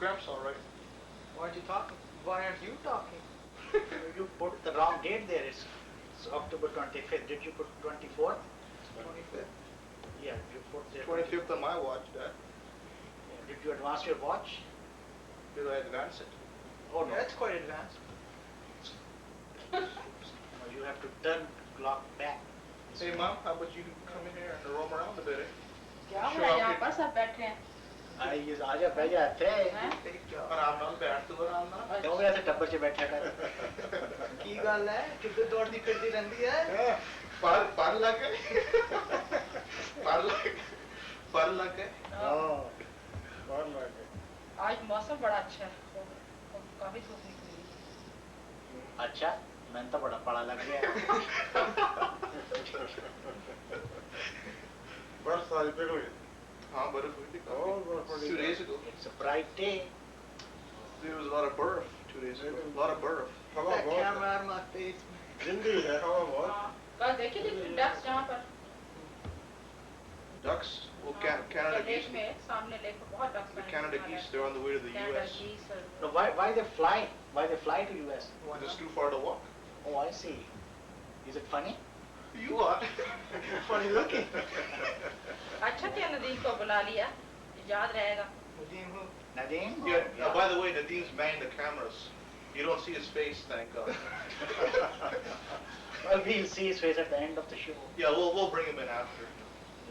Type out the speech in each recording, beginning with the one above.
Gramps all right. Why aren't you talking? Why aren't you talking? You put the wrong date there. It's October 25th. Did you put 24th? 25th. Yeah, you put there. 25th on my watch, Dad. Yeah. Did you advance your watch? Did I advance it? Oh no. Yeah, that's quite advanced. No, you have to turn clock back. Hey, Mom, how about you come in here and roam around a bit, eh? क्या हो रहा है यहाँ पर सब बैठे हैं आइए आजा बैठ जाते हैं Take job. आराम नाल बैठ तू आराम नाल क्यों वैसे टब्बर से बैठा कर ਕੀ ਗੱਲ ਹੈ ਕਿੱਥੇ ਦੌੜਦੀ ਫਿਰਦੀ ਰਹਿੰਦੀ ਹੈ पर लग गए पर लग गए आज मौसम बड़ा अच्छा है काफी धूप निकली है अच्छा मैंने तो बड़ा पड़ा लग गया बर्फ सारी पिघल गई हाँ बर्फ हुई थी और बर्फ पड़ी 2 days ago. It's a bright day. There was a lot of burf 2 days ago. A lot of burf. हवा That बहुत camera out of my face. जिंदी है हवा बहुत हाँ, कल देखिए डक्स जहाँ पर Ducks. Well, Canada lake geese. में सामने लेक में बहुत ducks The Canada geese. They're on the way to the U.S. No, why they fly? Why they fly to US? It's too far to walk. Oh, I see. Is it funny? You are. Funny looking. अच्छा क्या नदीम को बुला लिया याद रहेगा Nadeem who? Nadeem? Yeah. By the way, Nadeem's banging the cameras. You don't see his face, thank God. Well, we'll see his face at the end of the show. Yeah, we'll bring him in after.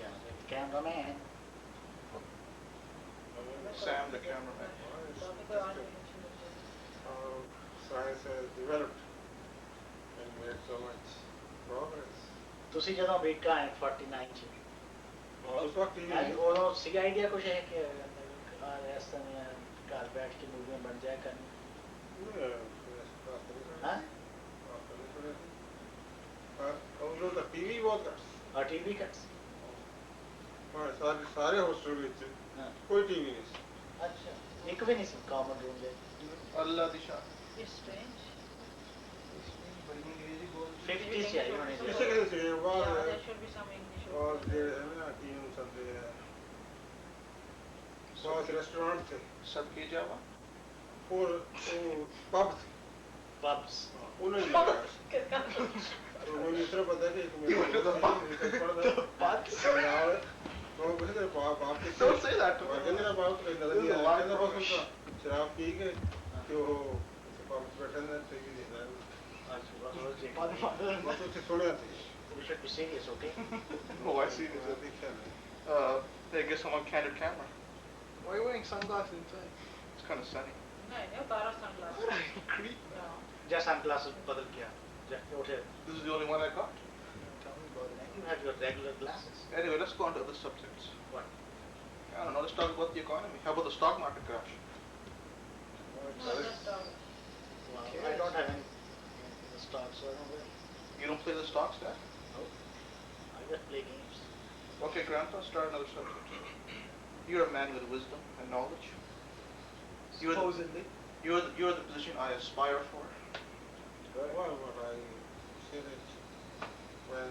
Yeah, the cameraman. Sam, the cameraman. How science has developed and made so much progress. ਤੁਸੀਂ ਜਦੋਂ America ਆਏ 49 ਚ और उस वक्त ਅੱਜ ये ਉਦੋਂ ਸੀ ਆਈਡੀਆ ਕੁਛ ਹੈ ਕਿ ਇਸ ਤਰ੍ਹਾਂ ਘਰ ਬੈਠ ਕੇ ਮੂਵੀਆਂ ਬਣ ਜਾਇਆ ਕਰਨ ਹਾਂ उधर तो टीवी बहुत घट और टीवी कट्स सारे हॉस्टल ਵਿੱਚ ਹਾਂ कोई टीवी नहीं ਸੀ ਅੱਛਾ ਇੱਕ ਵੀ ਨਹੀਂ ਸੀ ਕਾਮਨ ਰੂਮ ਦੇ Allah di shah. स्ट्रेंज बड़ी अंग्रेजी बोल 50 ਚ ਆਈ ਹੋਣੀ किसी किसी से बाद there should be some English और ये है ना टीम सब बहुत रेस्टोरेंट थे Sabke Java. और पब पब्स उन्हें तो मुझे इस तरह पता है कि तो कुछ तो बाप के Don't say that to कहते me. ना बाप को नजर नहीं आ रहा बस उनका शराब पी के तो बाप बैठे ना ठीक नहीं था बस उससे थोड़े आते we should be serious, okay? Oh, I see this. I guess I'm on candid camera. Why are you wearing sunglasses inside? It's kind of sunny. नहीं नहीं उतारा सनग्लास Creep. Just sunglasses बदल किया just उठे This is the only one I got. Tell me about it. you have your regular glasses Anyway, let's go on to other subjects. what I don't know. Let's talk about the economy. How about the stock market crash? well, I don't have any in the stock so I don't really You don't play the stocks, Dad? know I just play games Okay, Grandpa, start another subject. You're a man with wisdom and knowledge. You're the, Supposedly. you're the position I aspire for. well what I say that when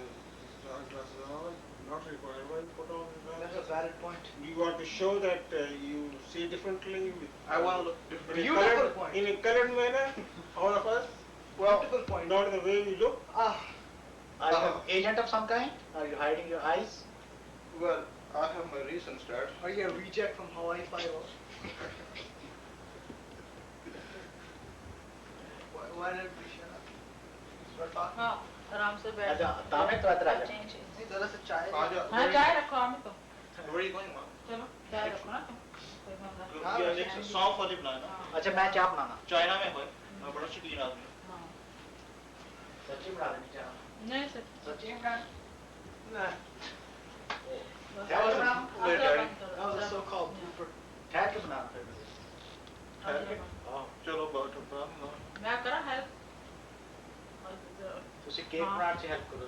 dark glasses are on not required when put on the That's a glasses valid point. you want to show that you see differently with I want to look different. in a Beautiful colored, point. in a colored manner all of us Beautiful point. not the way we look Ah, are you an agent of some kind are you hiding your eyes Well, I have my reasons, Dad. are you a reject from Hawaii Five-0? Why did we shut up? Start talking. हाँ आराम से बैठ अच्छा, Tamir तो अंदर आ जा। Change it. नहीं जरा सा चाय Aja, हाँ चाय रखो हमें तो where are you going, Mom? चलो चाय रखो ना तुम कोई मसला हाँ, ये एक सौंफ वाली बनाना अच्छा मैं चाय बनाना चाइना में हो मैं बड़ा शौकीन आदमी हाँ सच्ची बना देनी चाय नहीं सर सच्ची बना Nah, That was a- wait, Daddy. that was a so-called blooper. ठहर के बनाना फिर हाँ Chalo, about मैं करा हेल्प ਤੁਸੀਂ ਕੇਕ हाँ। ਬਣਾਉਣ ਚ ਹੈਲਪ ਕਰੋ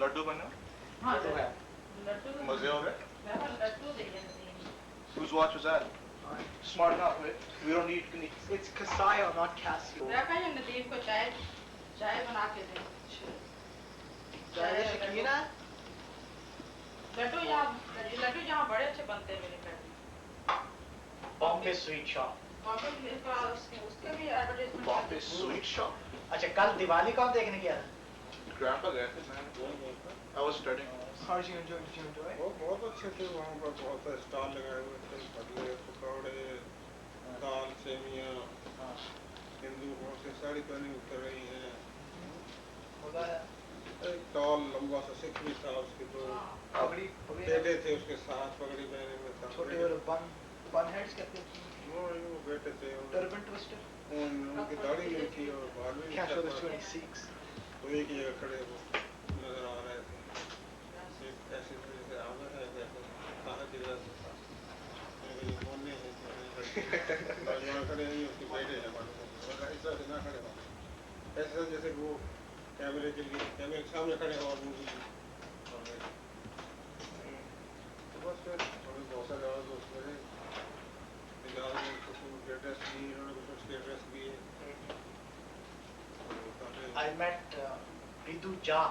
Laddu bana. हाँ लड्डू है लड्डू Maze ho gaye. मैं कहा लड्डू दे देंगे Whose watch was that? Smart enough, right? We don't need. It's Casio, not Casio. मैं कहा ये नदीम को चाय चाय बना के दे चाय का शौकीन है? लड्डू यहाँ बड़े अच्छे बनते हैं मेरे घर में बॉम्बे स्वीट शॉप। बॉम्बे का उसका भी एडवर्टाइजमेंट Bombay sweet shop. अच्छा, कल दिवाली कौन देखने गया था? Grandpa गए थे man. I was studying. How did you enjoy? Did you enjoy? वो बहुत अच्छे थे, वहाँ पर बहुत सारे स्टॉल लगाए हुए थे, भटले, पकौड़े, दाल, सेमियाँ, हाँ। हिंदू बहुत से साड़ी पहनी उतर रही हैं। होगा एक टॉल लंबा सा सिख भी था, उसके तो पगड़ी पगड़ी बेटे थे उसके साथ, पगड़ी पहने हुए था। छोटे वाले बन हेड्स कहते हैं वो बेटे थे, टर्बन ट्विस्टर उनकी दाढ़ी नहीं थी और बाल भी क्या नहीं शो था। द स्टूडेंट सीक्स तो एक ही जगह खड़े वो नजर आ रहे थे। एक ऐसे थे जैसे आमिर है, जैसे खाना की वजह से था। ये मोने हैं, नौजवान खड़े हैं, उसके बेटे हैं, मालूम है। इस तरह से ना खड़े हो, ऐसा जैसे वो कैमरे के सामने खड़े हो और मूवी तो बस फिर हमें बहुत सारे और दोस्त मिले, ड्रेस भी, इन्होंने कुछ उसके ड्रेस भी I met Bidu Jha,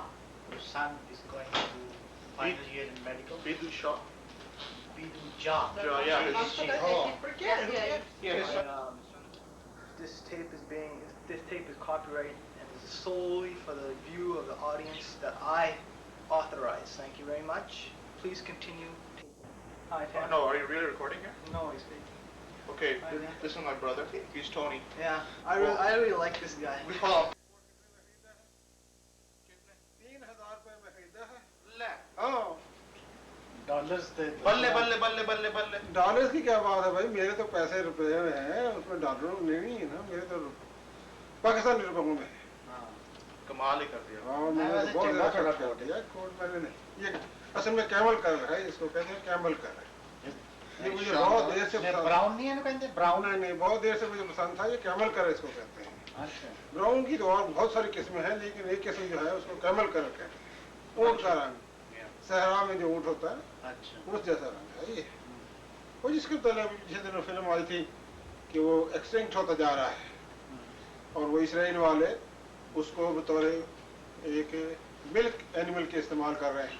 whose son is going to final year in medical. Bidu Shah. Bidu Jha. Yeah, yeah. His His, yeah, his son. This tape is copyright and is solely for the view of the audience that I authorize. Thank you very much. Please continue. Hi, Tam. No, are you really recording here? No, he's fake. Okay, Hi, man. this is my brother. He's Tony. Yeah, I really like this guy. We call him. 3,000 रुपए में खरीदा है। Le. हाँ, Dollars the Balle, balle, balle, balle, balle. Dollars की क्या बात है भाई, मेरे तो पैसे रुपए में हैं, उसमें डॉलरों में नहीं है ना, मेरे तो पाकिस्तानी रुपयों में है। हाँ। कमाल ही कर दिया। हाँ, मैंने वैसे तो बहुत टिंडा ज्यादा खड़ा खर्च कर दिया, कोट मैंने नहीं, ये असल में कैमल कर है, इसको कहते हैं कैमल कर है। ये मुझे बहुत देर से पसंद ब्राउन नहीं है ना, कहते ब्राउन। नहीं, बहुत देर से मुझे पसंद था, ये कैमल कर इसको कहते हैं। अच्छा। ब्राउन की तो और बहुत सारी किस्में हैं, लेकिन एक किस्म जो है उसको कैमल कर कहते हैं। ऊँट का रंग, सहरा में जो ऊँट होता है अच्छा। उस जैसा रंग है ये। वो जिसके पहले पिछले दिनों फिल्म आई थी कि वो एक्सटिंक्ट होता जा रहा है और वो इसराइल वाले उसको बतौर एक मिल्क एनिमल के इस्तेमाल कर रहे हैं,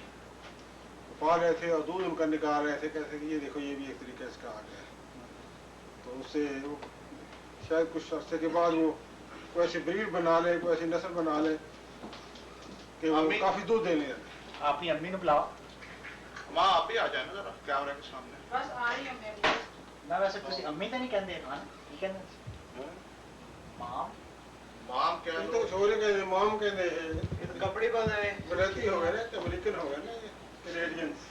पा रहे थे और दूध उनका निकाल रहे थे, कहते कि ये देखो ये भी एक तरीका इसका आ गया। तो उससे वो शायद कुछ अर्से के बाद वो कोई ऐसी ब्रीड बना ले, कोई ऐसी नस्ल बना ले कि वो काफी दूध देने लगे। अपनी अम्मी ने बुलाओ। माँ आप ही आ जाए ना जरा कैमरे के सामने। बस आ रही हूँ मैं भी। मैं वैसे कुछ अम्मी तो नहीं कहते ना, ये कहते माम। माम क्या ये तो छोरे के माम के ने ये तो कपड़े बंद है। बराती हो गए ना, अमेरिकन हो गए ना, कैनेडियंस।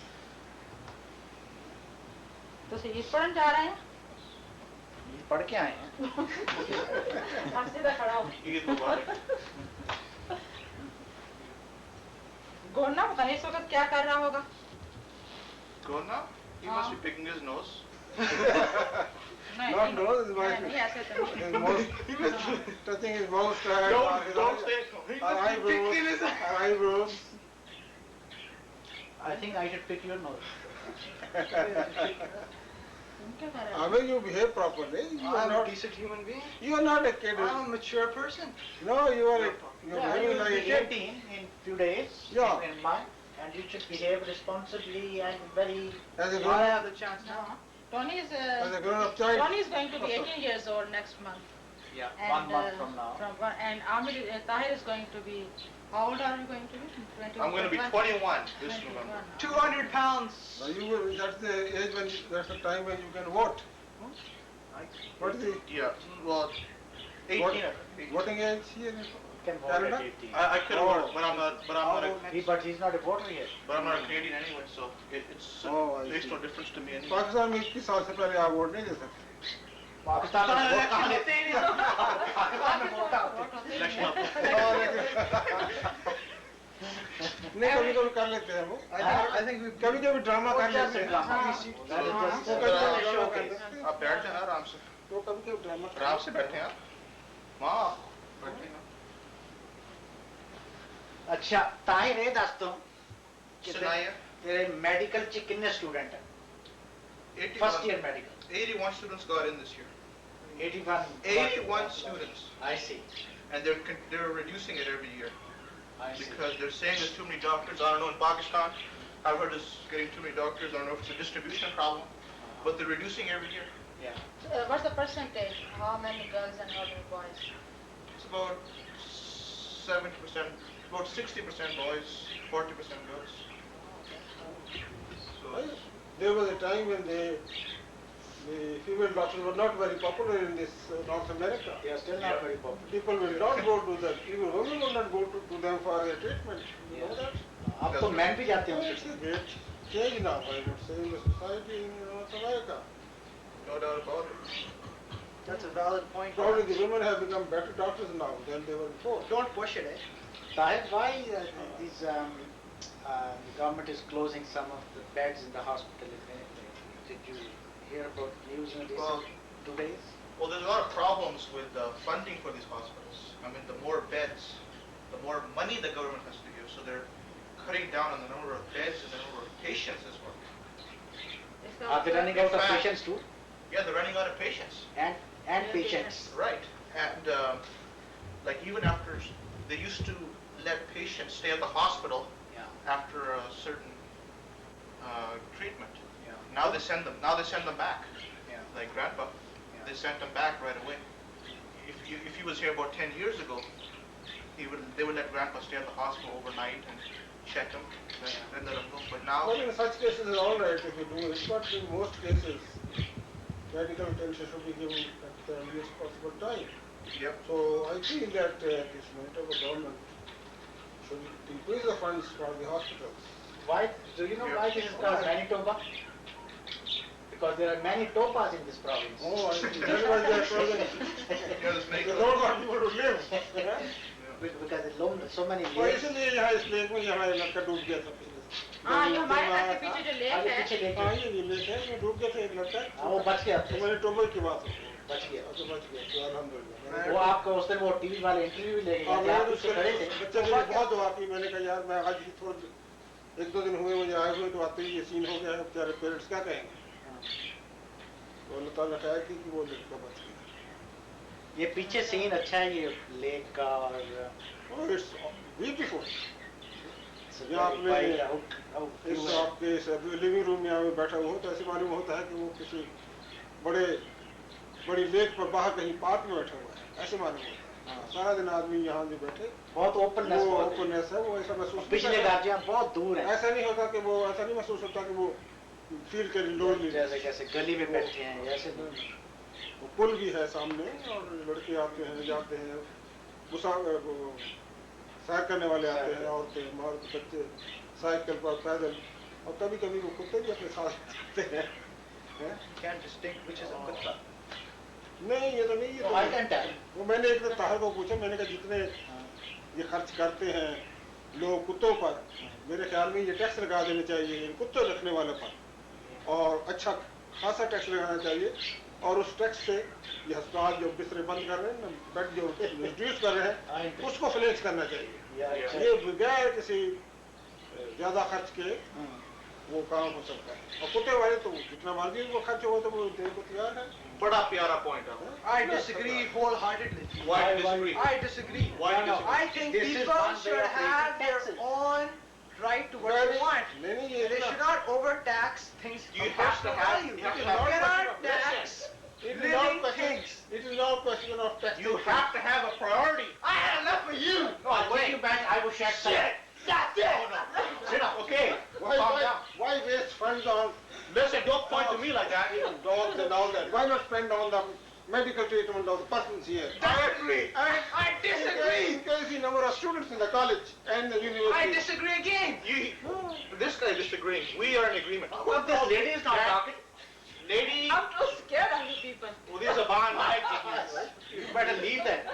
तो सीरीज पढ़ने जा रहे हैं? ये पढ़ के आए हैं। आप सीधा खड़ा हो। ईद मुबारक। गोना पता नहीं इस वक्त क्या कर रहा होगा। Gona? He must be picking his nose. नहीं, Not नहीं, nose, is नहीं, नहीं, ऐसे तो नहीं। his mouth, touching his mouth, Don't say it. eyebrows. I think I should pick your nose. तुम क्या कर रहे हो? Abe, you behave properly. You are I'm a not. decent human being. You are not a kid. I'm a mature person. No, you are. You Yeah, are you behaving will like be a kid. 18 in few days. Yeah. In mind, and you should behave responsibly and very. As a I grown, have the chance now. No. Tony is as a grown-up child. Tony is going to be 18 years old next month. Yeah. And, 1 month from now. And Amir, Tahir is going to be. How old are you going to be? 20, I'm going to be 21 this November. 200 pounds. Now you will. That's the age when. That's the time when you can vote. What is the Yeah, well, 18. What? 18. voting age here? You can vote Canada? at 18. I could have voted, but I'm not. But I'm not. But he's not a voter yet. But I'm not a Canadian anyway, so it's Oh, I makes see. no difference to me anyway. Pakistan में 21 साल से पहले आप vote नहीं दे सकते। पाकिस्तान में vote कहाँ देते हैं? पाकिस्तान में वोट कहाँ होते हैं? Election up. नहीं, कभी कभी कर लेते हैं वो। I think we कभी कभी ड्रामा कर लेते Just a हैं। drama. हाँ। That is just वो a कभी कभी ड्रामा कर showcase. लेते हैं। आप बैठ जाए आराम से। वो कभी कभी ड्रामा कर आराम से बैठे हैं आप। माँ बैठे हैं। अच्छा, ताहिर ये दस तुम सुनाइए। तेरे मेडिकल च कितने स्टूडेंट हैं? 81 first year medical 81 students got in this year. 81 81 students, I see. and they're reducing it every year I see. because they're saying there's too many doctors. I don't know in Pakistan. I've heard there's getting too many doctors. I don't know if it's a distribution problem, but they're reducing every year. Yeah. What's the percentage? How many girls and how many boys? It's about 70%, about 60% boys, 40% girls. So Right? There was a time when the female doctors were not very popular in this North America. They are still not very popular. People will not go to them. Even women will not go to them for their treatment. You know that? अब तो men भी जाते हैं It's a great change now, I would say, in the society in North America. no doubt about it. That's a valid point. Probably the women have become better doctors now than they were before. Don't push it, eh? Tahir, why the government is closing some of the beds in the hospital? Did you hear about news in the Well- recent 2 days? Well, there's a lot of problems with funding for these hospitals. I mean, the more beds, the more money the government has to give. So they're cutting down on the number of beds and the number of patients as well. Are they running out of fact- patients too? Yeah, they're running out of patients. And patients. Right. And like even after, they used to let patients stay at the hospital Yeah. after a certain treatment. Yeah. Now they send them back. Yeah. Like Grandpa, Yeah. they sent him back right away. If he was here about 10 years ago, they would let Grandpa stay at the hospital overnight and check him, then let him go. But now, Well, in such cases, it's all right if you do it, but in most cases, medical attention should be given at the earliest possible time. yep. So I feel that this Manitoba government should increase the funds for the hospitals. Why? Do you know why this is called Manitoba? Because there are many topas in this province. Oh, I see. That's why they are closing. Yeah, this makes They don't want people to live. Because so many और lakes. इसलिए यहाँ इस lake में यहाँ लड़का डूब गया था पहले। हाँ, ये हमारे घर के पीछे जो लेक आगे है, पीछे लेक हाँ है। ये लेक है, ये डूब गया था एक लड़का। हाँ, वो बच गया। तो मैनिटोबा की बात है। बच गया। तो बच गया, तो अल्हम्दुलिल्लाह। वो आपको उस दिन वो टीवी वाले इंटरव्यू भी लेके और गए थे, मैंने आप उससे खड़े थे। बच्चे के लिए बहुत दुआ की। मैंने कहा यार मैं आज ही थोड़ा 1-2 दिन हुए मुझे आए हुए तो आते ही ये सीन हो गया है, बेचारे पेरेंट्स क्या कहेंगे? तो अल्लाह ताला खैर की कि वो लड़का बच गया। ये पीछे सीन अच्छा है ये लेक का और Oh, it's beautiful. it's a यहाँ very आपने wide इस आपके इस लिविंग रूम में यहाँ में बैठा हुआ तो ऐसे मालूम होता है कि वो किसी बड़ी लेक पर बाहर कहीं पार्क में बैठा हुआ है, ऐसे मालूम होता है। सारा दिन आदमी यहाँ जो बैठे बहुत ओपननेस वो ओपननेस है, वो ऐसा महसूस पिछले नहीं करता। गार्जियन बहुत दूर है। ऐसा नहीं होता कि वो ऐसा नहीं महसूस होता कि वो फील करे लोनली। जैसे कैसे गली में बैठे हैं ऐसे नहीं। वो पुल भी है सामने और लड़के आते हैं जाते हैं, सैर करने वाले आते हैं, औरतें मर्द बच्चे साइकिल पर पैदल, और कभी कभी वो कुत्ते भी अपने साथ आते हैं। Can't distinguish which is a kutta. नहीं ये तो नहीं, ये तो I can tell. वो मैंने एक दिन ताहिर को पूछा, मैंने कहा जितने ये खर्च करते हैं लोग कुत्तों पर, मेरे ख्याल में ये टैक्स लगा देने चाहिए इन कुत्ते रखने वाले पर, और अच्छा खासा टैक्स लगाना चाहिए, और उस टैक्स से ये अस्पताल जो बिस्तरे बंद कर रहे हैं, बेड जो रिड्यूस कर रहे हैं, उसको फाइनेंस करना चाहिए। ये बगैर किसी ज्यादा खर्च के वो काम हो सकता है, और कुत्ते वाले तो जितना मर्जी वो खर्च हो तो वो देने को तैयार है। बड़ा प्यारा point है। I disagree wholeheartedly. Why disagree? I disagree. Why disagree? I think This is people one way should of paying have their taxes. own right to what they want. नहीं They ये should not overtax things You of have personal to have- value. you have You to have cannot personal- tax It is living not question. things. It is not question of tax. You have to have a priority. I had enough of you. No, wait. I will shut Sit. That's No, it. no. Sit up. Okay. Calm down. Why waste funds on Listen, don't point to me like that. dogs and all that? Why not spend on the medical treatment of the persons here? I agree. I disagree. Increase the number of students in the college and the I university. disagree again. This guy is disagreeing. We are in agreement. Well, this lady is not talking. Lady, I'm too scared of you people. Udi Zaban Mike. You better leave that.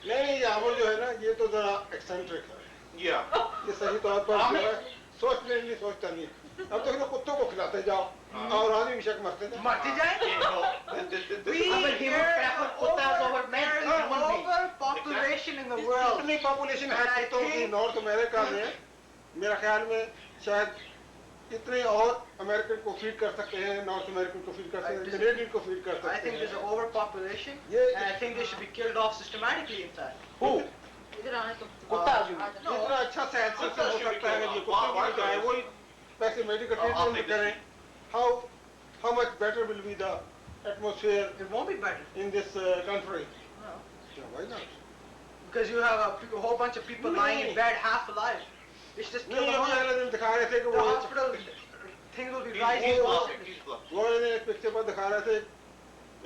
नहीं ये अमल जो है ना ये तो जरा eccentric है, Yeah. ये सही तौर पर जो है सोचने नहीं सोचता नहीं। अब तो लोग कुत्तों को खिलाते जाओ और आदमी बेशक मरते थे। मरते जाएंगे। We I mean, he would are prefer kuttas over men, there is human beings. overpopulation in the world. इतनी पॉपुलेशन है And I कुत्तों की think- नॉर्थ अमेरिका में, मेरा ख्याल में शायद इतने और अमेरिकन को फीड कर सकते हैं, नॉर्थ अमेरिकन को फीड कर सकते हैं, कैनेडियन को फीड कर I सकते think there's हैं। an overpopulation, Yeah. and I think they should be killed off systematically. In fact, Who? इधर आने तुम। कुत्ता आ जो- जाओ। जितना अच्छा सेहत से हो सकता है ये कुत्ते को जाए वही पैसे मेडिकल ट्रीटमेंट करें, how much better will be the atmosphere It won't be better. in this country. No. Yeah, why not? Because you have a whole bunch of people lying in bed half alive. It's just kill नहीं them अभी all. अगले दिन दिखा रहे थे कि The वो hospital, things will be He's rising. bluffing, he's bluffing. वो एक पिक्चर पर दिखा रहे थे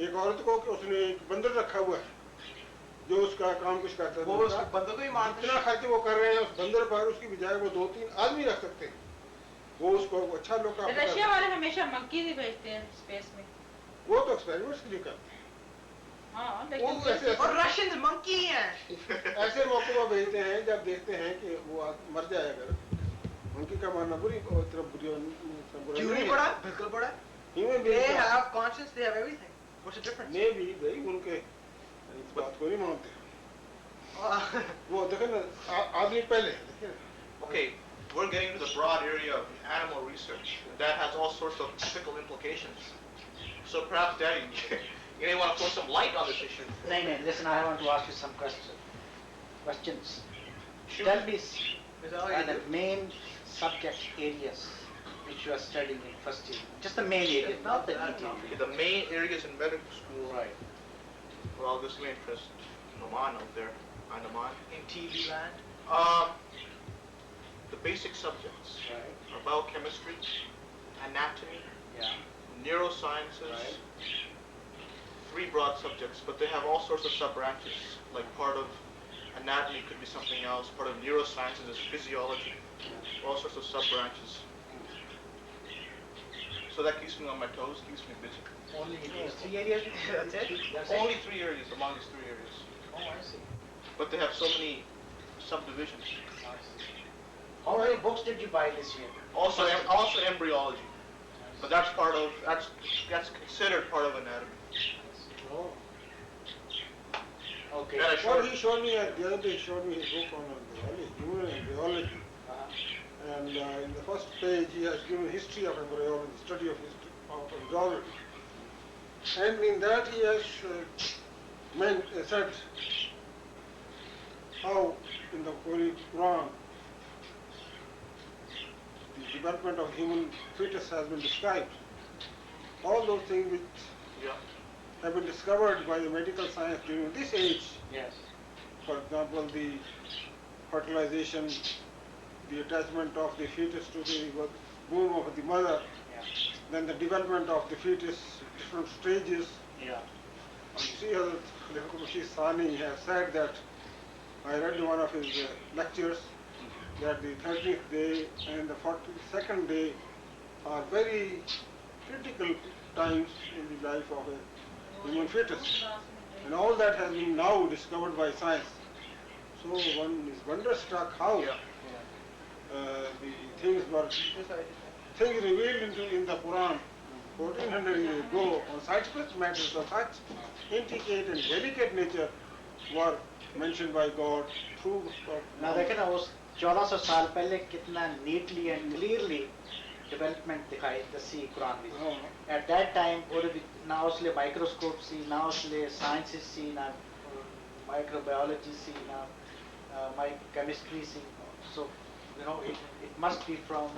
एक औरत को कि उसने एक बंदर रखा हुआ है जो उसका काम कुछ करता है वो उस बंदर को ही मारते इतना खर्च वो कर रहे हैं उस बंदर पर उसकी बजाय वो 2-3 आदमी रख सकते हैं वो उसको अच्छा लोग काम करते रशिया हैं। वाले हमेशा मंकी ही भेजते हैं स्पेस में। वो तो एक्सपेरिमेंट्स के लिए करते हाँ वो लेकिन ऐसे- और रशियंस मंकी हैं. हैं ऐसे मौकों पर भेजते हैं जब देखते हैं कि वो मर जाए अगर उनकी का मानना बुरी तरफ बुरी क्यों नहीं पड़ा? बिल्कुल पड़ा. Human They have conscience, they have everything. What's the difference? ने भी भाई उनके इस बात को नहीं मानते वो देखे ना आदमी पहले देखिए ना। Okay, we're getting into the broad area of animal research that has all sorts of ethical implications. So perhaps, Daddy, you may want to throw some light on this issue. No, listen, I want to ask you some questions. Shoot. Tell me Is that all you the do? main subject areas which you are studying in first year. Just the main areas, not the detail. Okay, the main areas in medical school. Right. Well, this may interest Noman out there. I Noman. In TV land. The basic subjects Right. are biochemistry, anatomy, Yeah. neurosciences. Right. 3 broad subjects, but they have all sorts of sub-branches. Like part of anatomy could be something else. Part of neurosciences is physiology. All sorts of sub-branches. So that keeps me on my toes, keeps me busy. Only these 3 areas? That's it? That's Only it? 3 areas among these 3 areas. Oh, I see. But they have so many subdivisions. I see. How many books did you buy this year? Also embryology. But that's part of that's considered part of anatomy. Oh. Okay. That I Well, showed- he showed me the other day. He showed me his book on human embryology, Uh-huh. and in the first page he has given history of embryology, study of history of embryology, and in that he has said how in the Holy Quran the development of human fetus has been described. All those things which Yeah. have been discovered by the medical science during this age. Yes. For example, the fertilization, the attachment of the fetus to the womb of the mother, Yeah. then the development of the fetus, different stages. Yeah. And you see, Hazrat Bashir Sani has said that, I read in one of his lectures, that the 30th day and the 42nd day are very critical times in the life of a human fetus. And all that has been now discovered by science. So one is wonderstruck how Yeah. the things were things revealed in the Quran 1400 years ago on scientific matters of such intricate and delicate nature were mentioned by God through Now देखे ना उस 1400 साल पहले कितना neatly and clearly development दिखाई दसी कुरान में. हाँ. At that time और भी ना उसले microscope सी, ना उसले sciences सी, ना microbiology सी, ना chemistry C. So you know it must be from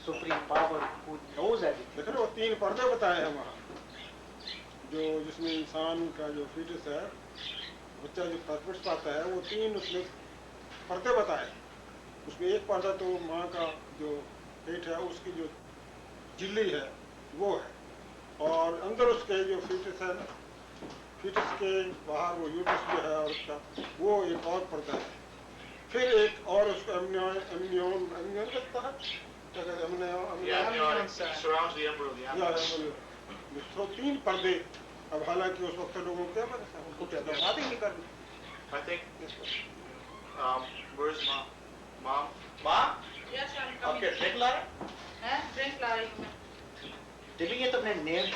supreme power who knows everything. देखो ना वो 3 पर्दे बताए हैं वहाँ जो जिसमें इंसान का जो फीटस है बच्चा जो फर्स्ट पाता है वो 3 उसमें पर्दे बताए. उसमें एक पर्दा तो माँ का जो पेट है उसकी जो झिल्ली है वो है और अंदर उसके जो फीटस है ना फीटस के बाहर वो यूट्रस जो है और उसका वो एक और पर्दा है. फिर एक और उसको एमनियन कहता है क्या कहते हैं Yeah, amnion it surrounds the embryo, the amnion. तो 3 पर्दे. अब हालांकि उस वक्त लोगों को क्या पता था उनको क्या बात ही नहीं करनी. I think, where's Mom? Mom? Mom? Yes, I'm coming. Okay, drink ला रहा है? हैं? Drink ला रही हूँ मैं. दिल्ली ये तुमने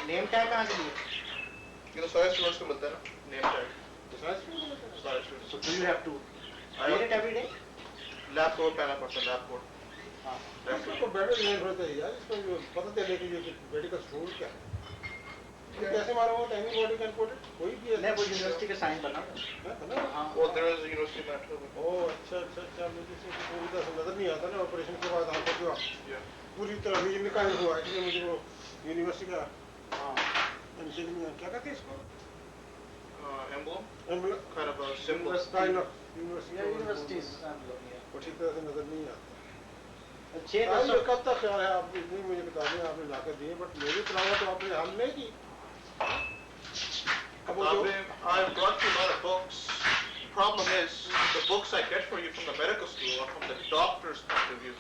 name tag कहाँ से लिया? You know, सारे students को मिलता है ना, name tag. सारे So students. do you have to I wear it every day? lab coat पहना पड़ता है, lab coat. हाँ. उसको बेटर नहीं होता है यार इसको जो पता चले कि ये मेडिकल स्टूल क्या है. ये कैसे मालूम होता है एनीबॉडी कैन पुट इट कोई भी नहीं वो यूनिवर्सिटी के साइन बना. है ना. हाँ. Well, there is a university of Manitoba. ओह अच्छा मुझे इधर से नजर नहीं आता ना ऑपरेशन के बाद हमको जो Yeah. पूरी तरह रीजन निकाल हुआ इसलिए मुझे वो यूनिवर्सिटी का हाँ इंसिग्निया क्या कहते हैं इसको? Emblem, emblem kind of a symbol. Kind of university या यूनिवर्सिटीज वो ठीक तरह से नजर नहीं आता। 6 कब तक ख्याल है आपने इतनी मुझे किताबें आपने लाकर दी बट मेरी तिलावत तो आपने हल नहीं की। अब वो जो I've brought you a lot of books. Problem is, the books I get for you from the medical school are from the doctor's point of view.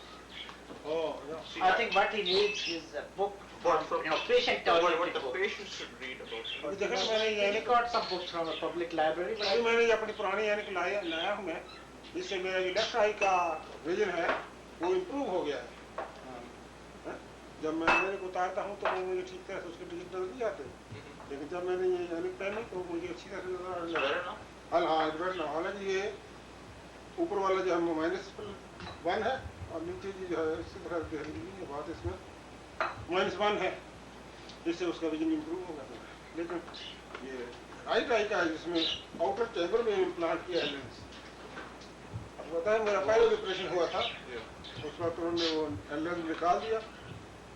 See, I think what he needs is a book What from, from- patient what oriented the book. patient should read about it. अभी देखो मैंने ये He got some books from a public library, but अभी मैंने ये अपनी पुरानी यानी कि लाया हूँ मैं, इससे मेरा जो लेफ्ट आई का विजन है वो इम्प्रूव हो गया है। जब मैं मेरे को उतारता हूँ तो वो मुझे ठीक तरह से उसके डिजिट नजर नहीं आते, लेकिन जब मैंने ये यानी पहनी तो मुझे अच्छी तरह से नजर आने लगा। Better now? हालांकि ये ऊपर वाला जो है -1 है और नीचे जो है इसी तरह ये बात इसमें -1 है, इससे उसका विजन इम्प्रूव होगा। लेकिन ये राइट आई का है जिसमें आउटर चैम्बर में इम्प्लांट किया है लेंस। अब बताएं मेरा पहले ऑपरेशन हुआ था, उस वक्त उन्होंने वो लेंस निकाल दिया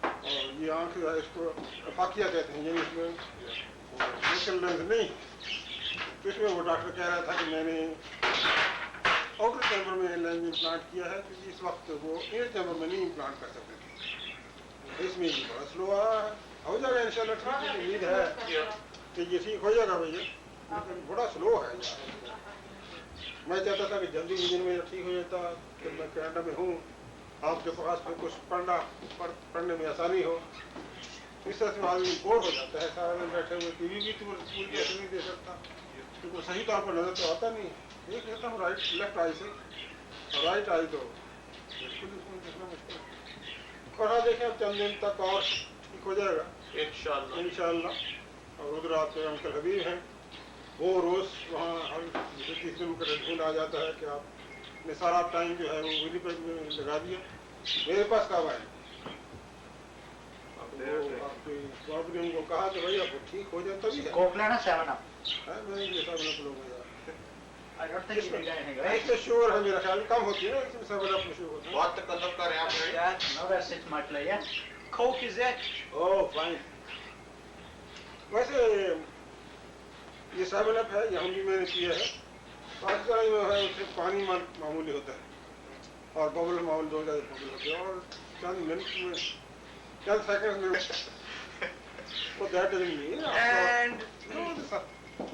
और ये आँख जो है इसको फाकिया कहते हैं, यानी इसमें फोकल लेंस नहीं। तो इसमें वो डॉक्टर कह रहा था कि मैंने आउटर चैम्बर में लेंस इम्प्लांट किया है क्योंकि इस वक्त वो इनर चैम्बर में नहीं इम्प्लांट कर सकते थे। इसमें ये बड़ा स्लो आ रहा है, हो जाएगा इंशाल्लाह ठीक है, उम्मीद है कि ये ठीक हो जाएगा भैया, लेकिन बड़ा स्लो है यार। मैं चाहता था कि जल्दी विजन में ठीक हो जाता कि मैं कनाडा में हूँ, आपके पास फिर कुछ पढ़ने में आसानी हो। इस तरह से आदमी बोर हो जाता है, सारा दिन बैठे हुए टीवी भी पूरी ऐसे नहीं दे सकता क्योंकि सही तौर पर नजर तो आता नहीं। देख लेता हूँ राइट लेफ्ट आई से, राइट आई तो बिल्कुल इसमें देखना मुश्किल है। और हाँ देखें अब चंद दिन तक और ठीक हो जाएगा Inshallah. इंशाल्लाह। और उधर आपके अंकल हबीब हैं, वो रोज़ वहाँ हर 30 दिन का टेलीफोन आ जाता है कि आपने सारा टाइम जो है वो विनीपेग में लगा दिया, मेरे पास कब आए? आपके बाबू ने उनको कहा कि भाई आपको ठीक हो जाए तभी है। Coke लेना 7 Up. मैंने ये सब लोग यार I don't think he did anything, right? इसमें शुगर है मेरा ख्याल कम होती है ना, इसमें 7 Up में शुगर होता है। बहुत तकल्लुफ कर रहे हैं आप भाई। Yeah, No, that's it, my play, yeah? Coke is it? Oh fine. वैसे ये 7 Up है, यहाँ भी मैंने किया है। पाकिस्तान में है उससे पानी मामूली होता है और बबल मामूली 2 ज़्यादा बबल होते हैं और चंद मिनट में चंद सेकंड में तो that doesn't mean And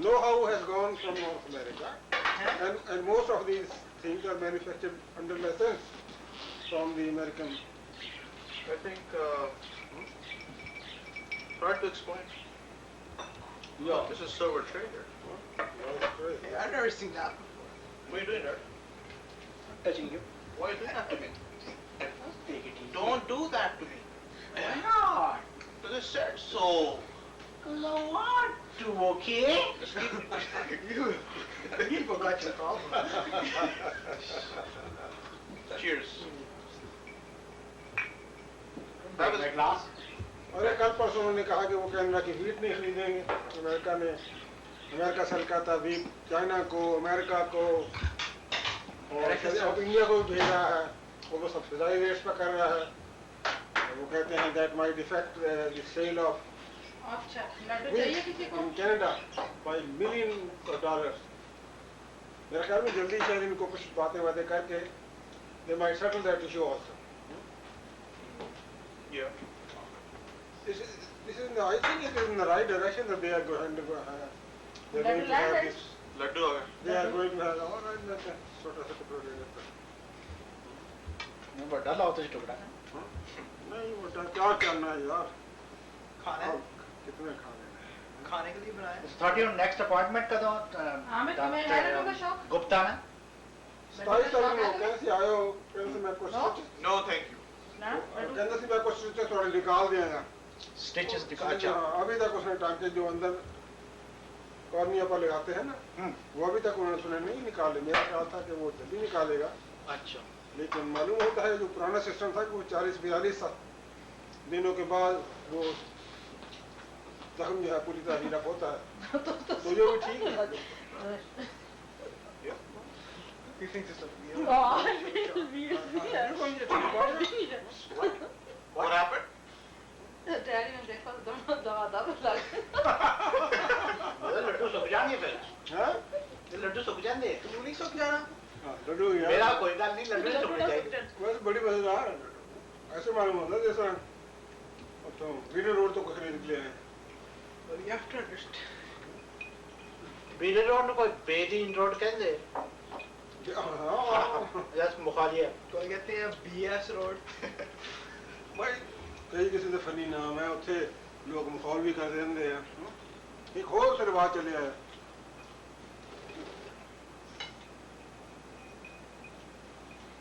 know-how has gone from North America and most of these things are manufactured under license from the American. I think, try to explain. Yeah. This is silver trader. Hey, I've never seen that before. What are you doing there? Touching you. Why are you doing that to me? Take it easy. Don't do that to me. Why not? Because I said so. Because I want to, okay? You forgot your problem. Cheers. Break my glass. अरे कल परसों उन्होंने कहा कि वो Canada की wheat नहीं खरीदेंगे। अमेरिका से कहता वीट चाइना को, अमेरिका को और अब इंडिया को भी भेज रहा है, वो सब्सिडाइज रेट्स पर कर रहा है। वो कहते हैं that might affect the sale of अच्छा लड्डू चाहिए किसी को? In Canada by $million। मेरे ख्याल में जल्दी शायद इनको कुछ बातें करके they might settle that issue also. Yeah. This is I think it is in the right direction that they are going to they're going to have this. Laddu आ गया. They are going to have all right that छोटा सा टुकड़ा ले लेता। नहीं बड़ा लाओ तो टुकड़ा। नहीं बेटा क्या करना है यार, खाने अब कितने खाने हैं? खाने के लिए बनाया। Thought your next appointment का तो हमें तुम्हें है लड्डू का शौक? गुप्ता ना? 27 तारीख को कैसे आए हो? कैसे मैं कुछ No? No, thank you. ना लड्डू कैसे मैं कुछ थोड़ा निकाल दिया ना। Stitches दिखा अच्छा, अभी तक उसने टांके जो अंदर कॉर्निया पर लगाते हैं ना, वो अभी तक उन्होंने सुने नहीं निकाले। मेरा ख्याल था कि वो जल्दी निकालेगा, अच्छा। लेकिन मालूम होता है जो पुराना सिस्टम था कि वो 40-42 दिनों के बाद वो जख्म जो है पूरी तरह हील होता है, तो जो भी ठीक है। He thinks it's a meal. Oh, You're going to take water? What happened? Daddy ने देखा तो दोनों दबा लग लड्डू सुक जाएंगे फिर हाँ लड्डू सुक जाएंगे तू नहीं सुख जाना हाँ, लड्डू यार मेरा कोई गल नहीं लड्डू सुक जाएंगे बस बड़ी मजेदार है। ऐसे मालूम होता है जैसा तो वीडियो रोड तो खरीद के लिए आए but you have to understand बीरे रोड को बेदीन रोड कहते हाँ जस्ट मुखालिया कोई कहते हैं BS रोड भाई कई किसी ਦੇ ਫਨੀ ਨਾਮ ਹੈ ਉੱਥੇ ਲੋਕ ਮਖੌਲ ਵੀ ਕਰਦੇ ਰਹਿੰਦੇ ਆ ਇੱਕ ਹੋਰ ਸੇ ਰਿਵਾਜ ਚੱਲਿਆ ਹੈ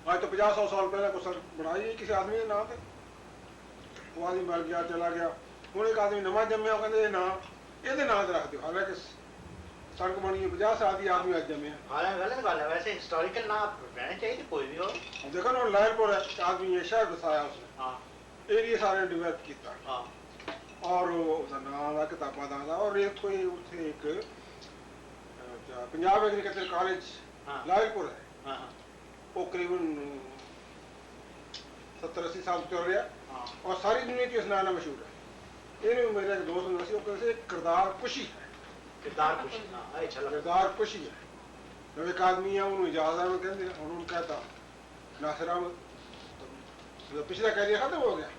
आज तो 50-100 साल पहले कुछ बनाई किसी आदमी ने नाम पे वो आदमी मर गया चला गया ਹੁਣ एक आदमी नवा जम्मिया कहते ये ना ਇਹਦੇ ਨਾਂ ਤੇ ਰੱਖ ਦਿਓ ਹਾਲਾਂਕਿ सड़क बनी है 50 साल की आदमी आज जम्मिया हां गलत बात है वैसे हिस्टोरिकल नाम रहना चाहिए कोई भी हो देखो ना लायरपुर है आदमी ये शहर बसाया उसने हां एरिया सारे डिवेलप किया हां और ਉਹਦਾ ਨਾਮ ਦਾ ਕਿਤਾਬਾਂ ਦਾ ਔਰ ਇਹ ਕੋਈ ਉੱਥੇ ਇੱਕ ਪੰਜਾਬ ਐਗਰੀਕਲਚਰ ਕਾਲਜ ਹਾਂ ਲਾਇਲਪੁਰ ਹੈ हां ਉਹ ਕਰੀਬਨ 70-80 ਸਾਲ ਚੱਲ ਰਿਹਾ हां और सारी दुनिया की इस नाम ਨਾਲ ਮਸ਼ਹੂਰ ਹੈ ਇਹਨੂੰ ਮੇਰਾ ਇੱਕ ਦੋਸਤ ਹੁੰਦਾ ਸੀ ਉਹ ਕਹਿੰਦੇ ਸੀ ਕਿਰਦਾਰ ਕੁਸ਼ੀ ਹੈ किरदार कुछ ना अच्छा लगा किरदार कुशी है जब एक आदमी है ਉਹਨੂੰ ਇਜਾਜ਼ਤ ਹੈ ਉਹ ਕਹਿੰਦੇ ਉਹਨੂੰ ਕਹਤਾ नासिर अहमद तो पिछला कैरियर खत्म हो गया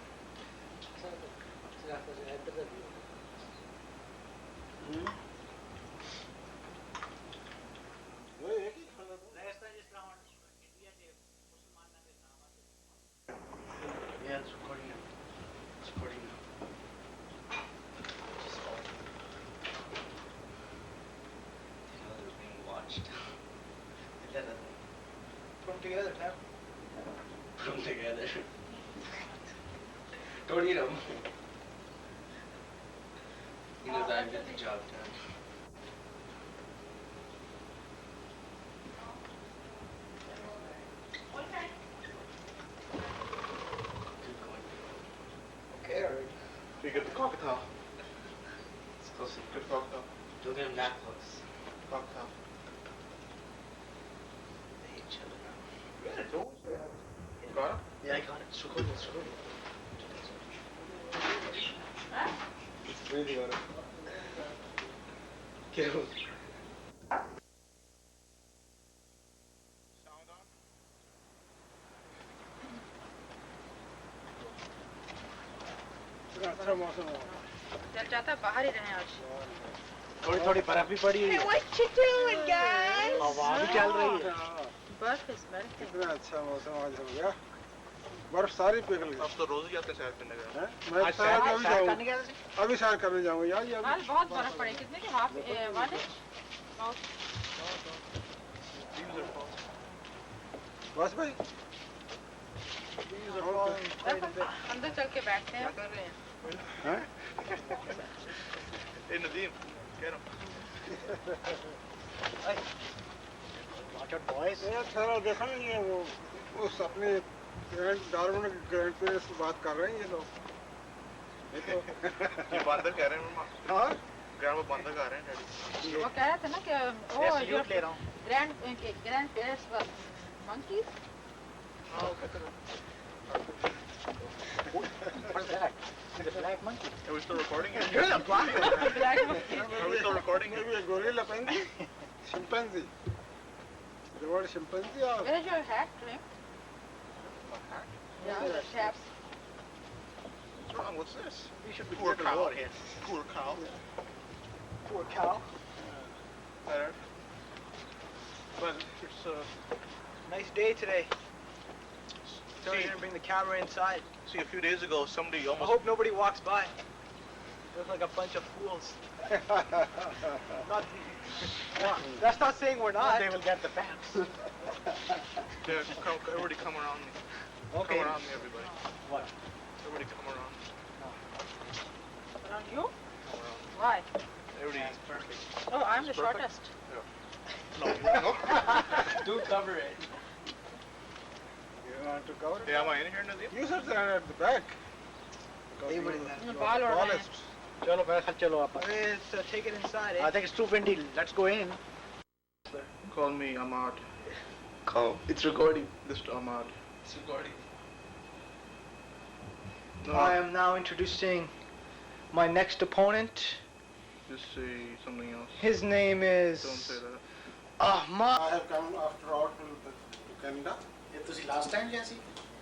वही एक ही खाना था। Yeah, it's recording now. It's recording now. They're being watched. Put them together, Tab. Put them together. Don't eat them. He knows I get the job done. Keep going. Okay, alright. So you get the cocktail. It's close. Good cocktail. Don't get him that close. Cocktail. They hate each other now. Got it? Yeah, I got it. It's recording. It's recording. Really got it. Get him. अच्छा मौसम है चल चाहता बाहर ही रहे आज थोड़ी थोड़ी बर्फ भी पड़ी हुई है What you doing, guys? हवा भी चल रही है Burf is melting. कितना अच्छा मौसम आज हो गया बर्फ सारी पिघल गई आप तो रोज ही आते सैर करने गए हैं? मैं आज सैर सैर अभी सैर जाऊँ करने गए थे अभी सैर करने जाऊँ यार ये कल अभी बहुत बर्फ पड़ी कितने की हाफ 1 इंच बस भाई अंदर चल के बैठते हैं कर रहे हैं हैं? Hey Nadeem, get him. Watch out boys ये थोड़ा देखो ना ये वो उस अपने डार्विन ग्रैंड पेरेंट्स से बात कर रहे हैं ये लोग देखो ये बंदर कह रहे हैं मम्मा हाँ ग्रैंड वो बंदर कह रहे हैं डैडी वो कह रहा था ना कि वो Yes, you ले रहा हूँ grand parents monkeys What's that? The black monkey. Are we still recording it? You're the black black monkeys Are we still recording it? maybe a gorilla penguin chimpanzee the word chimpanzee or where is your hat Clint? Yeah the chaps What's wrong? What's this? We should be Poor getting cow. over here. Poor cow. Poor cow. Better. But it's Nice day today. Tell See- you to bring the camera inside. see a few days ago somebody I almost hope nobody walks by. Look like a bunch of fools. Not, that's not saying we're not. They will get the pants. everybody come around me. Okay. Come around me everybody. What? Everybody come around me. around you Come around me. why Everybody. oh I'm the It's perfect. shortest No, you no. Do cover it. you want to cover it Hey, am I in here Nadeem? you should stand at the back because Everybody you there. are बाल the उड़ रहे हैं tallest चलो मेरे ख्याल चलो आप Let's take it inside, I eh? think it's too windy. Let's go in. Call me Ahmad. Calm. It's recording. This to Ahmad. It's recording. No. I am now introducing my next opponent. Just say something else. His name is Don't say that. Ahmad. I have come after all to Canada. ये तुसी last time गया सी?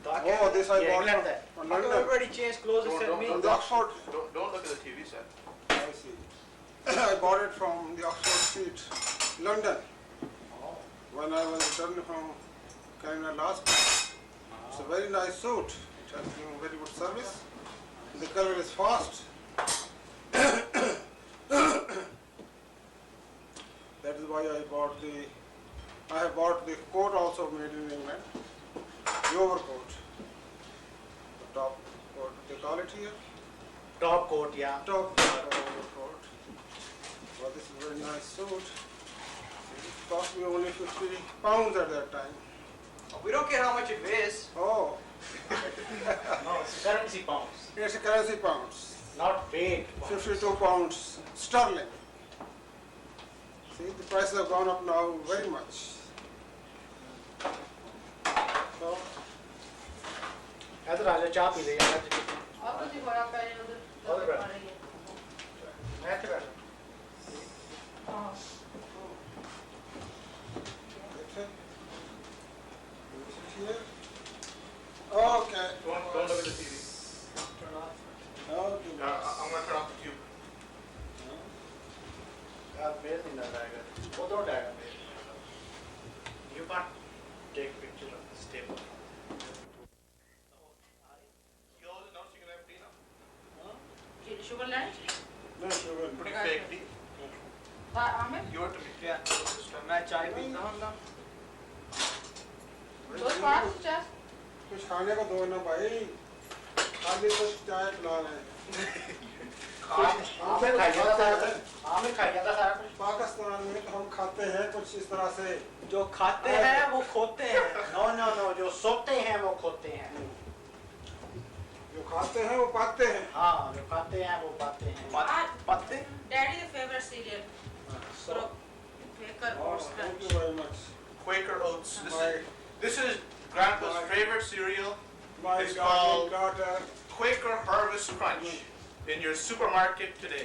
Oh, this I bought England है. from London. Everybody changed clothes except me. From the Oxford. Don't look at the TV set. I see. I bought it from the Oxford Street, London. When I was returning from Canada last time. It's a very nice suit. It has given very good service. The color is fast. That is why I have bought the coat also made in England. The overcoat. The top coat, they call it here. Top coat, yeah. Top coat, overcoat. Well, this is a very nice suit. It cost me only 50 pounds at that time. We don't care how much it weighs. Oh, No, it's currency pounds, it's a currency pounds. not paid. 52 pounds sterling. See, the prices have gone up now very much. So, इधर आ जा चाय P ले यार. और कुछ बड़ा पहले उधर और बड़ा. पड़ रही है मैं तो बैठा. हाँ that's it. Is it here? Okay. Don't look at the TV. Turn off. Okay. I'm gonna turn off the tube. यार मेल नहीं लग रहा है. वो तो डायगा mail. You can't take picture of this table. You all announced you're gonna have tea now? Sugar लेने No sugar. Putting fake tea. Aamir Give it to me. क्या? मैं चाय पीता हूँ ना. दो पाँच चार कुछ खाने को दो ना भाई. खाली कुछ चाय पिला रहे हैं. आमिर खाई जाता सारा. आमिर खाई जाता सारा कुछ. पाकिस्तान में तो हम खाते हैं कुछ इस तरह से. जो खाते हैं वो खोते हैं. No no no, जो सोते हैं वो खोते हैं. जो खाते हैं वो पाते हैं. हाँ, जो खाते हैं वो पाते हैं. पत्ते? Daddy the favourite serial So, Quaker Oh, Oats thank you Crunch very much. Quaker Oats. My, This is Grandpa's favorite cereal. my It's darling called- daughter. Quaker Harvest Crunch. In your supermarket today.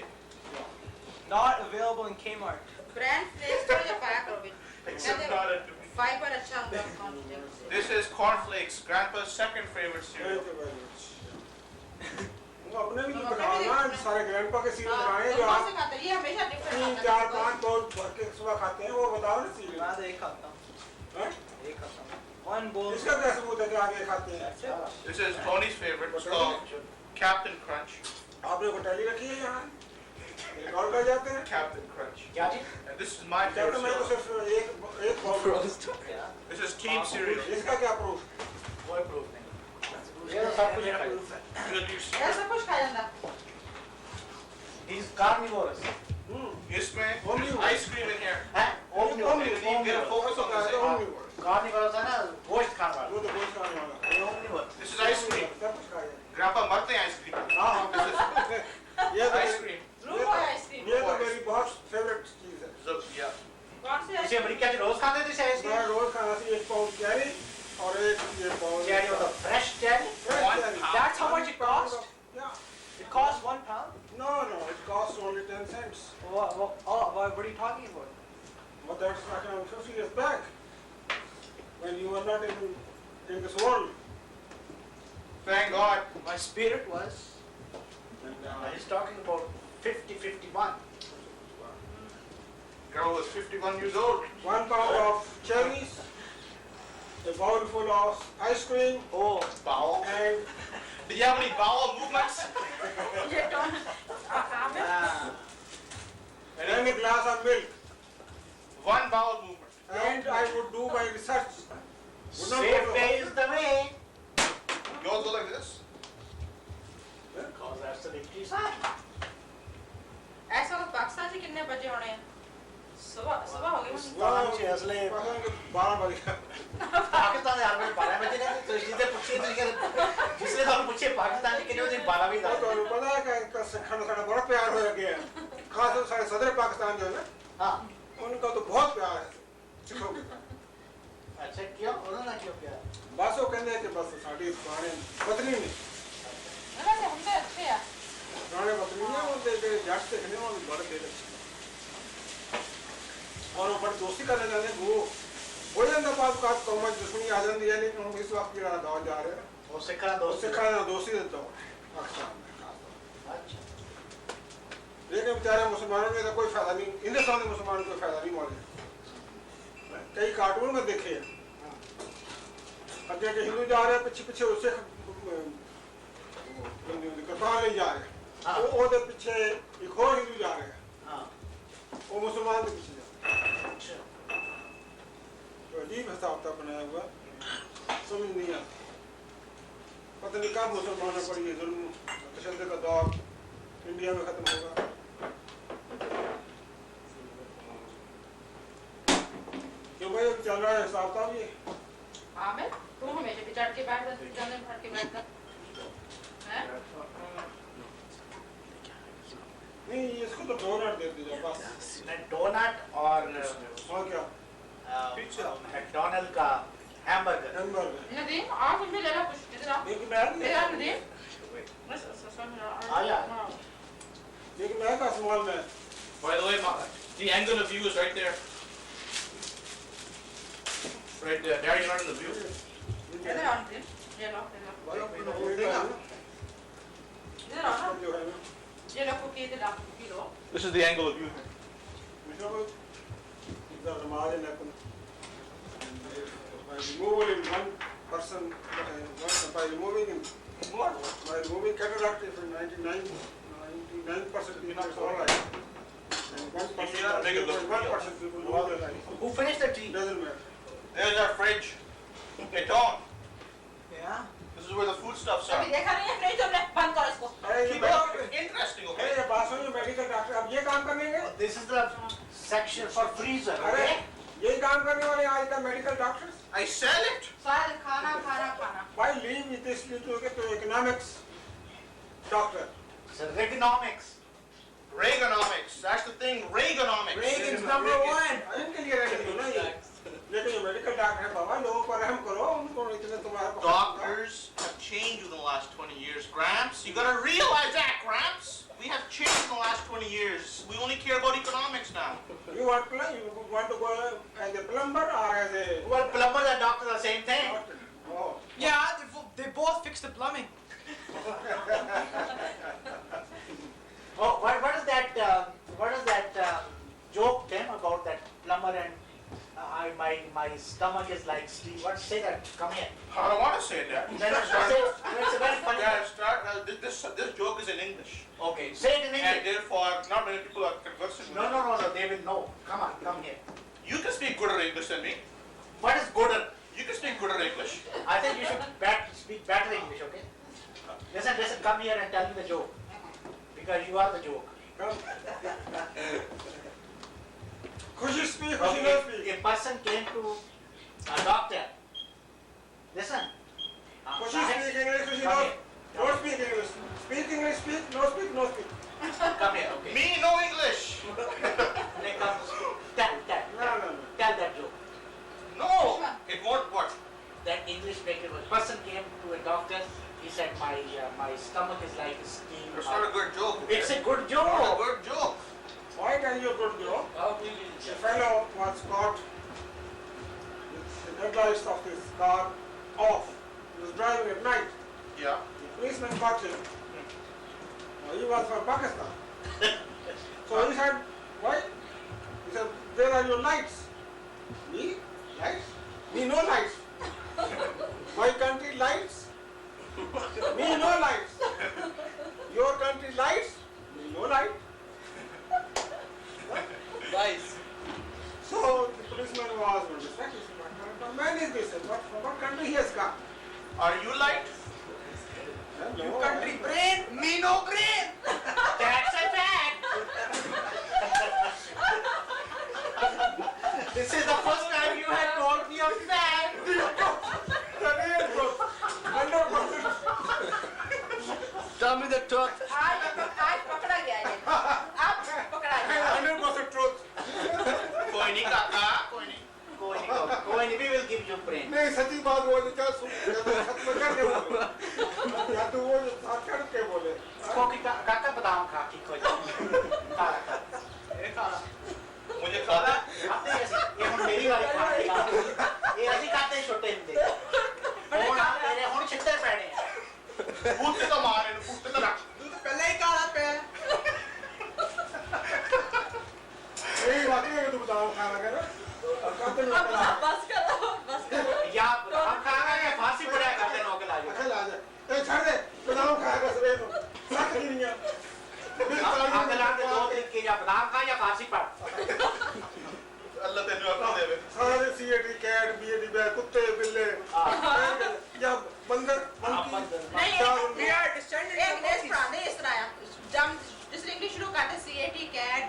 Not available in Kmart. Brand flex थोड़ा जा पाया करो भी Except not at me. Fibre अच्छा होगा content से This is cornflakes, Grandpa's second favorite cereal. Thank you very much. वो अपने भी तो बनाना सारे ग्रैंडपा के सीरियल बनाए जो कौन आप से खाते हैं ये हमेशा डिफरेंट 3, 4, 5 बोल भर के सुबह खाते हैं वो बताओ ना सीरियल. मैं एक खाता हूँ. हैं? एक खाता हूँ. One bowl. इसका क्या सबूत है कि आप ये खाते हैं? This is Tony's favorite. It's called Captain Crunch. आपने होटल रखी है यहाँ? रिकॉर्ड कर जाते हैं? Captain Crunch. क्या जी? And this is my क्या favorite तो मैं तो cereal. सिर्फ एक bowl. This is Team cereal. इसका क्या प्रूफ? कोई प्रूफ नहीं. ये तो सब कुछ खाई. Good news. ये सब कुछ खा जाता He's carnivorous. इसमें Omnivore. ice cream in here. हैं? Omnivore. You get a focus on this. Omnivore. Carnivorous है ना, गोश्त खाने वाला. वो तो बहुत खाने वाला. ये omnivore. This is ice cream. सब कुछ खाया. Grandpa मरते हैं ice cream. हाँ हाँ. ये तो Ice cream. Blue boy ice cream ये तो मेरी बहुत फेवरेट चीज है. So, yeah. कौन से इसे अमेरिका के रोज खाते थे शायद. मैं रोज खाना थी 1 पाउंड चेरी और एक ये पाउंड. चेरी मतलब fresh cherry. One cherry. pound. That's how much it cost? Yeah. It costs 1 pound? No, it costs only 10 cents. What are you talking about? But that's like 50 years back, when you were not in this world. Thank God. My spirit was. And, He's talking about 50-51. Girl was 51 years old. 1 pound of cherries, a bowl full of ice cream, Oh, Bowel. and Do you have any bowel movements? ये टॉन Aamir And then a glass of milk. one bowel movement. And I would do my research. Would not Safe go to way is the way. You all go like this? Because that's the victory sign. ऐसा तो पाकिस्तान से कितने बजे होने हैं सुबह हो गई होनी पाँच छः असले 12 बजे. पाकिस्तान यार में 12 बजे नहीं तो जिसे पूछिए जिसने तो पूछिए पाकिस्तान के कितने बजे 12 बजे तो पता है कि खाना खाना बड़ा प्यार हो गया है. खास तौर से सदर पाकिस्तान जो है ना, हाँ उनका तो बहुत प्यार है. अच्छा क्यों उन्होंने क्यों किया बस वो कहते हैं कि बस साड़ी पुराने पत्नी ने वैसे हम तो अच्छे हैं पुराने बकरीने वो दे जट देखने वो बड़े दे और वो बड़ी दोस्ती करने लगे वो हो जाता बात का कौम दुश्मनी आ जाती है लेकिन हम इस वक्त की दौर जा रहे हैं वो सिखा दोस्त दोस्ती देता हूँ लेकिन बेचारे मुसलमानों में तो कोई फायदा नहीं हिंदुस्तान के मुसलमानों को कोई फायदा नहीं मौजूद कई कार्टून में देखे हैं अब जैसे हिंदू जा रहे हैं पीछे पीछे उससे कप्तान ले जा रहे हैं वो पीछे एक और हिंदू जा रहे हैं वो मुसलमान के पीछे जा रहे हैं तो अजीब हिसाब था बनाया हुआ समझ नहीं आता पता नहीं कब मुसलमानों पर ये जुल्म तशद्दुद का दौर इंडिया में खत्म होगा क्यों भाई अब चल रहा है हिसाब था ये हाँ मैं तुम हमेशा भी चढ़ के बैठ जा जाने भर के बैठ जा हैं नहीं इसको तो डोनट दे दीजिए बस डोनट और क्या मैकडोनल्ड का हैमबर्गर हैमबर्गर नदीम आप मुझे ले लो कुछ इधर आओ एक बैग इधर आओ नदीम बस आया। एक बैग का स्मॉल में By the way, the angle of view is right there. Right there. There you are in the view. इधर आओ नदीम ये लो भाई अपना इधर आओ ना जो है ना ये लो कुकी इधर आओ कुकी लो This is the angle of view here. Mishra भाई इधर हमारे लेकिन by removing one person by removing him by removing cataract is 99% people it's all right and 1% Make it look real. 1% people know all the time Who finished the tea? doesn't matter There's our fridge. Hey, Don. Yeah. This is where the foodstuffs are. अभी देखा नहीं है fridge हमने बंद करो इसको अरे ये Keep it up. It's interesting, okay? अरे ये बात सुनिए मेडिकल डॉक्टर अब ये काम करने गए This is the section for freezer. अरे Okay? यही काम करने वाले आज का medical doctors I sell it. सारे खाना खाना खाना भाई leave with this to economics doctor So Reaganomics. Reaganomics. That's the thing. Reaganomics. Reagan's number one. इनके लिए रहेगी ना ये लेकिन ये मेडिकल डॉक्टर है बाबा लोगों पर रहम करो उनको इतने तुम्हारे पास Doctors have changed within the last 20 years, Gramps. You gotta realize that, Gramps. We have changed in the last 20 years. We only care about economics now. you want to go as a plumber or as a Well, plumbers and doctors are the same thing. doctor? Oh. Yeah, they both fix the plumbing. Oh, what is that joke, Tim, about that plumber and my stomach is like steel. What say that? Come here. I don't want to say that. Then it's a very funny. Yeah, start. This joke is in English. Okay, say it in And English. therefore, not many people are conversing with No, it. they will know. Come on, come here. You can speak gooder English than me. What is gooder? You can speak gooder English. I think you should speak better English, okay? Listen, come here and tell me the joke. Because you are the joke. खुशी speak खुशी no speak A person came to a doctor. Listen. खुशी speak English खुशी no don't speak English speak English speak no speak Come here, okay. Me, no English. They come to school. Tell that joke. No, it won't work. That English maker person came to a doctor. He said, my stomach is like a steel. It's not a good joke. Okay? It's a good Not a joke. good joke. why can you good joke a fellow was caught with the headlights of his car off he was driving at night Yeah. the policeman caught him he was from Pakistan so he said why he said where are your lights me lights me no lights my country lights me no lights your country lights me no light Nice. so the policeman was on the track he said what kind of man is this and what country he has come Are you light? no Country brain, me no brain. That's a fact. This is the first time you have told me a fact. Tell me the truth. आज पकड़ा गया ये आज पकड़ा गया 100% truth कोई नहीं काका, कोई नहीं. Koini, we will give you brain. नहीं सच्ची बात वो जो क्या खत्म करने वाला या तो वो साक्षात खोखी काका बादाम खा की खोज खा मुझे खाना खाते ऐसे ये हम मेरी वाली खाते ये ऐसे खाते छोटे हिंदे और तेरे ਹੁਣ ਛਿੱਤਰ ਪੈਣੇ ਆ फूटते तो मारे फूटते तो रख तू तो पहले ही काला पे यही बात है कि तू बताओ खाना कर और कब तक बस करो या हम खाएगा या फांसी पड़ेगा करते नौकर आ जाओ अच्छा ला जा ए छोड़ दे बताओ खाएगा सवेरे को सख नहीं है अगला के 2 दिन के या बादाम खा या फांसी पड़ अल्लाह तेरे अपना देवे सारे सीएटी कैट बीएडी बैग कुत्ते बिल्ले या बंदर नहीं we are descendants एक of देश monkeys. प्राणी इस तरह जब जिस इंग्लिश शुरू करते CAT कैट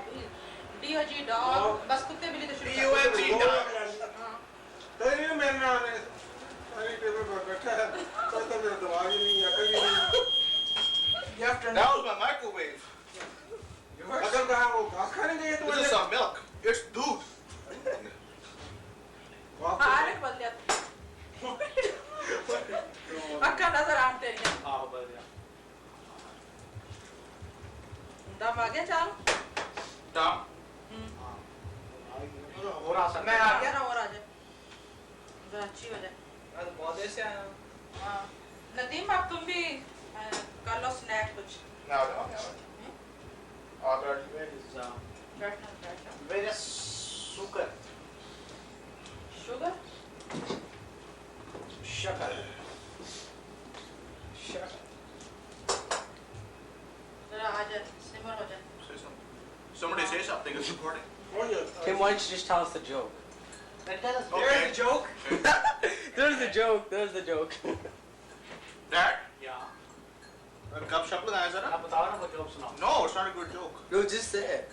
DOG डॉग बस कुत्ते बिल्ली तो शुरू DOG तेरे लिए मेरे नाम है अरे टेबल पर बैठा है तो मेरा दिमाग ही नहीं है कहीं नहीं You have to That was my microwave. अगर कहा वो घास खाने गए तो This is some milk. It's दूध. हालत बदल जाती अक्का नजर आते हैं हां बस गया दम आ गया चाल Dam. हो रहा सब मैं आ गया ना और आ जाए जरा अच्छी हो जाए आज बहुत देर से आया हूँ हाँ नदीम अब तुम भी कर लो स्नैक कुछ Now, Order. बैठना बैठना वेरी शुगर शुगर शक्कर जरा आ जाए सिमर हो जाए Say something. Somebody say something. It's recording. हो गया Tim, why don't you just tell us the joke? tell us Okay. There's a joke. There's the joke. There's the joke. Dad. या कब शप लगाया जरा? आप बताओ ना वो जोक सुनाओ No, it's not a good joke. No, just say it.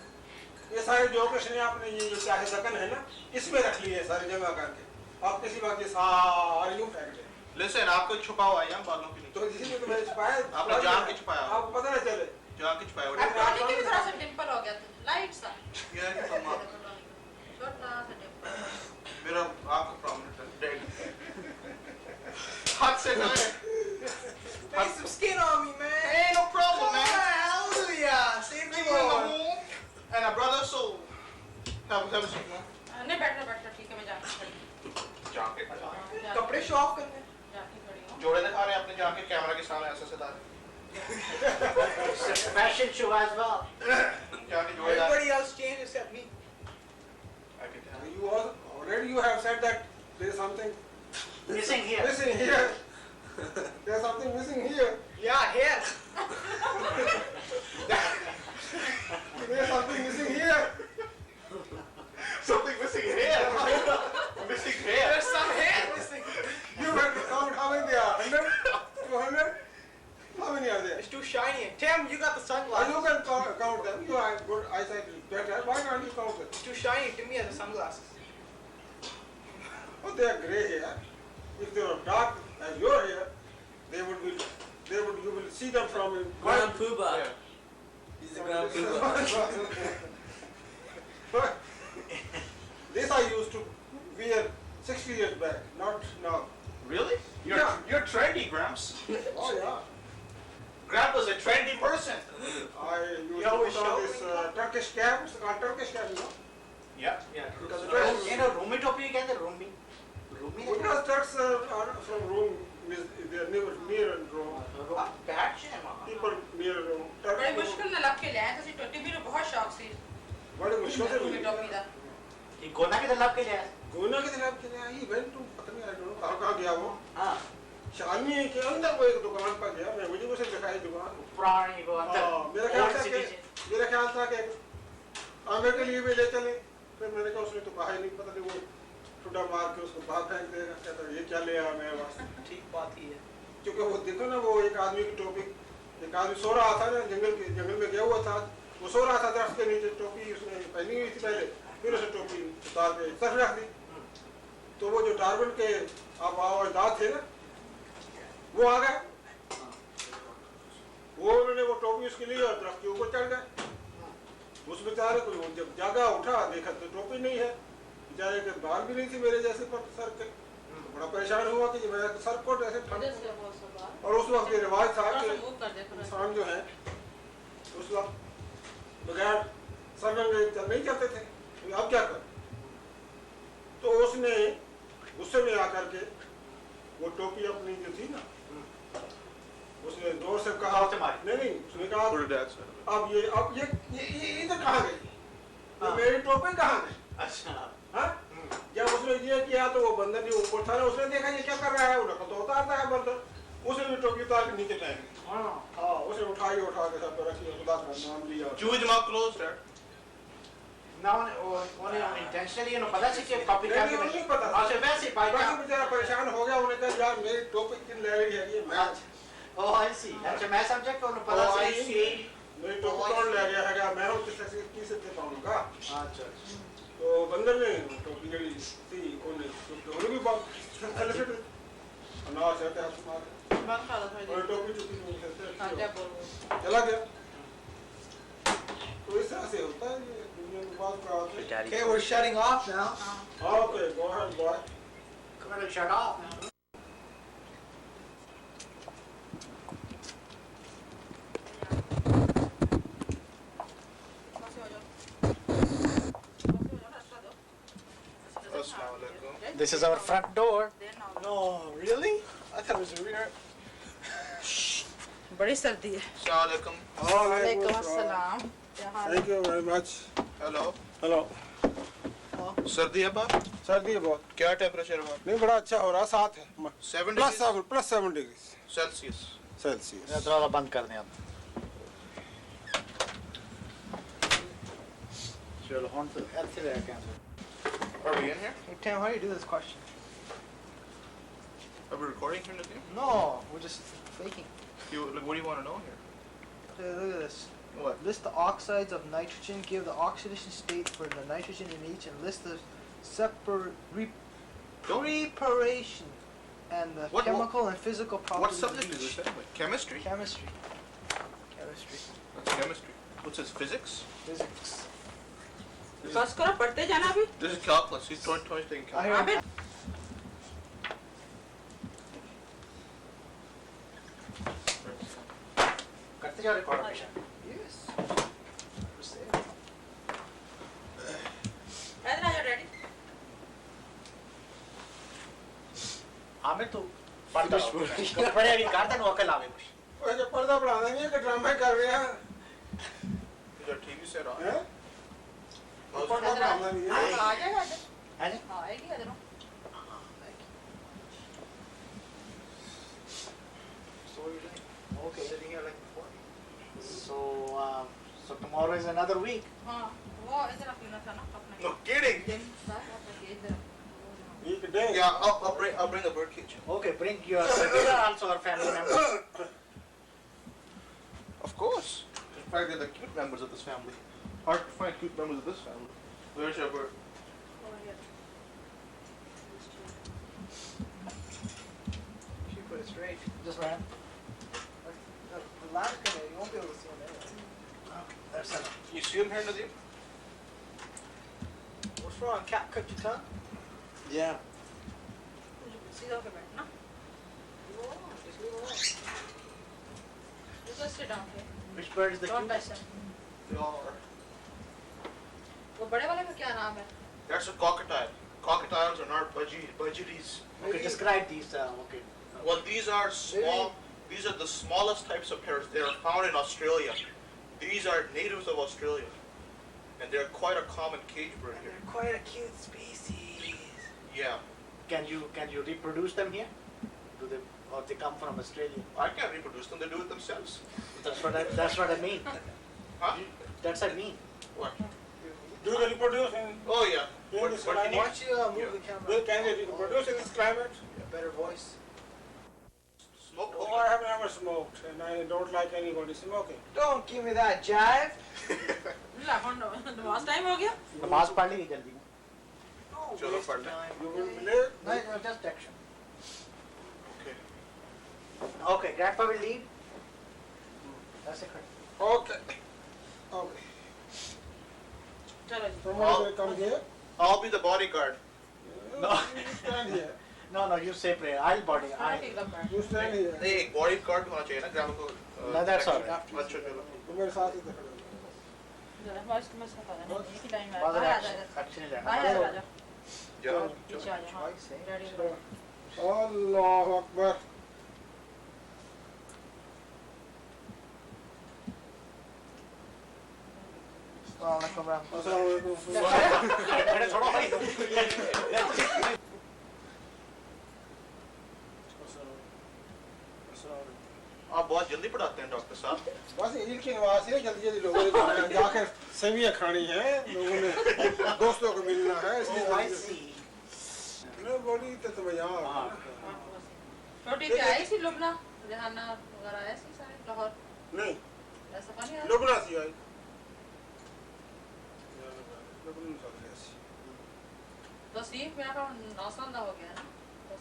ये सारे जो क्वेश्चन आपने ये जो चाहे दकन है ना इसमें रख लिए सारे जगह करके आप किसी बात के सारे यूं फेंक दें Listen, आपको छुपा हुआ है यहाँ बालों के नीचे. तो इसीलिए तो मैंने छुपाया आपने जान के छुपाया. आपको पता ना चले जान के छुपाया हुआ अब है. टॉनी की भी थोड़ा सा डिंपल हो गया था लाइट सा ये है कि मम्मा छोटा सा डिंपल मेरा आपका prominent है. Dead. हाथ से खाए. Take some skin on me, man. Hey, no problem, man. Hallelujah. Save Leave the me in the Lord. home. And a brother, so have a seat, man. नहीं बैठना बैठना ठीक है मैं जाके खड़ी जाके कपड़े शो ऑफ करने जाके खड़ी हूँ जोड़े दिखा रहे हैं अपने जाके कैमरा के सामने ऐसे सितारे. fashion show as well जाके जोड़े डाल. Everybody else changed except me. I can tell. you all already you have said that there is something missing here missing here there is something missing here Yeah, here. there is something missing here Something missing here. Missing here. There's some hair missing. you have to count how many there are 100 200 how many are there It's too shiny. Tim, you got the you sunglasses. can count them you have good eyesight better why can't you count them It's too shiny. Timmy has the sunglasses. oh they are gray hair if they were dark as your hair you will see them from Grand Poobah. Yeah. He's the Grand Poobah. this I used to wear 60 years back, not now. Really? You're trendy, Gramps. Oh yeah. Grandpa's a trendy person. I used You to always put on show this me. Turkish cap. It's called Turkish cap, you know. Yeah. Because you know roomy topi कहते roomy because Turks are from Rome. They are near Rome. बैठ है वहाँ People near Rome. बड़ी मुश्किल ने लग के ले आए तो सी टोटी भी बहुत शौक सी बड़े मुश्किल से टोपी टोपी दा ये गोना के दलाब के लिए गोना की तरफ के लिए ही went to पता नहीं I don't know कहाँ गया वो हाँ शालनी के अंदर वो एक दुकान पर गया मैं मुझे उसे दिखाई दुकान पुरानी वो अंदर मेरा ख्याल old था city कि से मेरा ख्याल था कि आमे के लिए भी ले चले फिर मैंने कहा उसने तो कहा ही नहीं पता नहीं वो ठुड्डा मार के उसको बाहर फेंक देगा कहता ये क्या ले आया मेरे वास्ते ठीक बात ही है. क्योंकि वो देखो ना वो एक आदमी की टोपी एक आदमी सो रहा था ना जंगल में गया हुआ था वो सो रहा था दरख्त के नीचे टोपी उसने पहनी हुई थी पहले फिर उसे टोपी उतार के सर रख दी तो वो जो टार्बन के आप आवाजदार थे ना वो आ गए वो उन्होंने वो टोपी उसके लिए और दरख्त के ऊपर चढ़ गए उस बेचारे को जब जागा उठा देखा तो टोपी नहीं है बेचारे के बाल भी नहीं थी मेरे जैसे पर सर के बड़ा परेशान हुआ कि मेरा सर को ऐसे ठंड इधर से वो सब बात और उस वक्त ये रिवाज था थोड़ा कि सा मूव कर दे थोड़ा इंसान जो है उस वक्त बगैर सर रंगे नहीं चलते थे, अब क्या कर। तो उसने गुस्से में आकर के वो टोपी अपनी जो थी ना, उसने जोर से कहा, नहीं उसने कहा अब ये इधर कहाँ गई, ये मेरी टोपी कहाँ गई। अच्छा हाँ? जब उसने ये किया तो वो बंदर जो ऊपर था ना, उसने देखा ये क्या कर रहा है, उठा तो उतारता है बंदर, उसने भी टोपी उतार के नीचे फेंक दी। हाँ उसने उठा के सब पे रखी, खुदा का नाम लिया। Jewish mouth closed, sir. ना उन्होंने इंटेंशनली उन्हें पता चल कि कॉपी करके नहीं पता। अच्छा वैसे ही बाय बाकी बेचारा परेशान हो गया, उन्होंने कहा यार मेरी टोपी कितनी ले रही है ये मैं। ओह आई सी। अच्छा मैं समझा कि उन्हें पता Oh, I चल see. मेरी टोपी कौन ले गया है, मैं हूँ किसे दे पाऊंगा। अच्छा तो बंदर ने टोपी जड़ी थी उन्हें भी बहुत अनार से हाथ मार बंद कर दो थोड़ी और देर। टोपी चुकी हाँ, क्या बोलूं? चला गया। तो इस तरह से होता है ये दुनिया में बात का होता है। Okay, we're shutting off now. Okay, go ahead, boy. Go ahead and shut off now. बस हो जाओ। बस हो जाओ, रास्ता दो। Assalamualaikum. This is our front door. देर ना हो। No, really? I thought it was a rear. बड़ी सर्दी है। Assalamualaikum. वालेकुम अस्सलाम। क्या हाल है? Thank you very much. Hello. Hello. सर्दी है बाप? सर्दी है बहुत। क्या टेम्परेचर है बाप? नहीं बड़ा अच्छा हो रहा, 7 है। 7 plus degrees 7 degree Celsius. Celsius. दरवाजा बंद कर दें आप। चलो हम तो ऐसे रह गए। Are we in here? Hey Tim, how do you do this question? Are we recording here, Nadeem? No, we're just faking. What do you want to know here? Hey, look at this. What? List the oxides of nitrogen, give the oxidation state for the nitrogen in each, and list the reparation and the What- chemical and physical What properties subject of is each. this anyway? Chemistry? Chemistry. Chemistry. That's chemistry. What's this? Physics? Physics. बस करो, पढ़ते जाना अभी। This is calculus. He's trying to take I calculus. hear- अबे करते जाओ record हमेशा। Yes. इधर आ जाओ डैडी। हमें तो पढ़ता हूँ। पढ़े अभी कर दें वकल आवे कुछ। ओए जो पर्दा बढ़ा देंगे कि ड्रामा कर रहे हैं? Is our TV set on? हैं? How's पर्दा it? बढ़ा देंगे। आ जाएगा इधर। है ना? हाँ, आएगी इधर। So what are you doing? Okay. Sitting here like before. So tomorrow is another week. हाँ, वो इधर पीना था ना अपने। No kidding. दिन बाद आपके इधर। Week day. Yeah, I'll bring a bird cage. Okay, bring your these are also our family members. Of course. In fact, they're the cute members of this family. Hard to find cute members of this family. Where's your bird? She put it straight. Just ran. The last guy, you won't be able to see him anyway. That's it. You see him here, Nadeem? What's wrong? Cat cut your tongue? Yeah. सीधा होके बैठना। Leave it alone. Just leave it alone. You just sit down here. Which bird is the Don't touch cutest? them. They all are. वो बड़े वाले का क्या नाम है? That's a cockatiel. Cockatiels are not budgies. Okay, describe these. Okay. Well, these are small. These are the smallest types of parrots. They are found in Australia. These are natives of Australia, and they're quite a common cage bird here. They're quite a cute species. Yeah, Can you reproduce them here? Do they or they come from Australia? I can't reproduce them. They do it themselves. That's what I mean. Huh? That's what I mean. What? Do they reproduce in? Oh yeah. Yeah, What, this what one you I need? Why don't you move Yeah. the camera? Can they reproduce in this climate? Better voice. Smoke? Oh, I have never smoked, and I don't like anybody smoking. Don't give me that jive. ला नमाज time हो गया? नमाज पढ़ ली जल्दी में. Don't Chalo, waste pardon me. time. You will be late. No, just action. Okay. Okay, grandpa will lead. That's it. Okay. Okay. चलो जी। Somebody will come here. I'll be the bodyguard. No. You stand here. No, you separate. I'll body. थोड़ा ठीक लग रहा है You stand here. नहीं एक body card होना चाहिए ना ग्रामर को No, that's all right. अच्छा चलो तुम मेरे साथ ही खड़े हो। जरा मस्त मस्त हटा देना एक ही लाइन में Father बाहर आ जा action ले बाहर आ जा जाओ पीछे आ जा हाँ रेडी अल्लाह अकबर। अस्सलाम वालेकुम। आप बहुत जल्दी पढ़ाते हैं डॉक्टर साहब बस ईद की नमाज है, जल्दी जल्दी लोगों ने जाकर सेवियां खानी है, लोगों ने दोस्तों को मिलना है, इसलिए I see. मैं बोली तो तुम्हें यहाँ हाँ। छोटी क्या आई सी लुबना रेहाना वगैरह आया सी सारे लाहौर नहीं ऐसा पानी आया लुबना सी आई लुबना सी तो सीख में आपका 9 साल का हो गया ना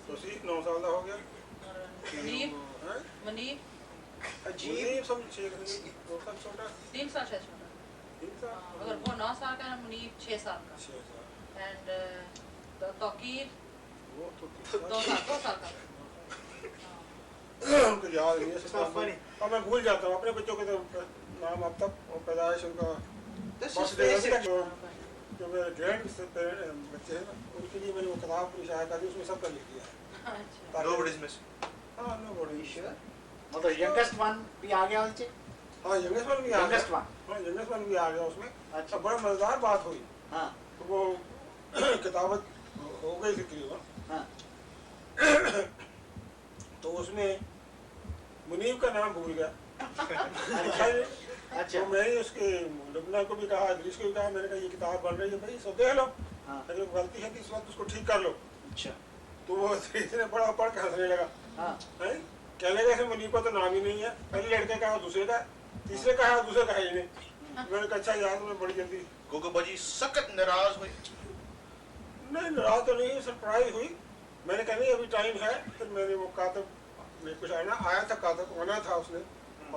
तो सी 9 साल का हो गया मनीब हैं मनीब अजीब सब शेख नहीं वो सब छोटा 3 साल शायद छोटा 3 साल अगर वो 9 साल का है मनीब 6 साल का 6 साल एंड तौकीर वो तो 2 साल का उनको याद नहीं है सब और मैं भूल जाता हूँ अपने बच्चों के तो नाम अब तक और पैदाइश उनका जो मेरे ग्रैंड से बच्चे हैं ना उनके लिए मैंने वो किताब पूरी सहायता दी उसमें सबका लिख दिया है अच्छा Nobody's missing हाँ नो बड़ी मतलब youngest one भी आ गया उनसे? हाँ यंगेस्ट वन भी आ Youngest गया one. हाँ यंगेस्ट वन भी आ गया उसमें अच्छा। बड़ा मजेदार बात हुई हाँ तो वो किताबत हो गई थी तकरीबन हाँ तो उसमें मुनीब का नाम भूल गया अच्छा तो मैंने उसके लुबना को भी कहा इदरीस को भी कहा मैंने कहा ये किताब बन रही है भाई सब देख लो हाँ अगर गलती है तो इस वक्त उसको ठीक कर लो अच्छा तो वो इसने पढ़ के हंसने लगा हाँ हैं कहने लगा मुनीब का तो नाम ही नहीं है पहले लड़के का दूसरे का तीसरे का है दूसरे का है ही नहीं मैंने कहा अच्छा यार तुम्हें बड़ी जल्दी गोगो बाजी सख्त नाराज हुई नहीं नाराज तो नहीं सरप्राइज हुई मैंने कहा नहीं अभी टाइम है फिर मैंने वो कातब में कुछ आया था कातब आना था उसने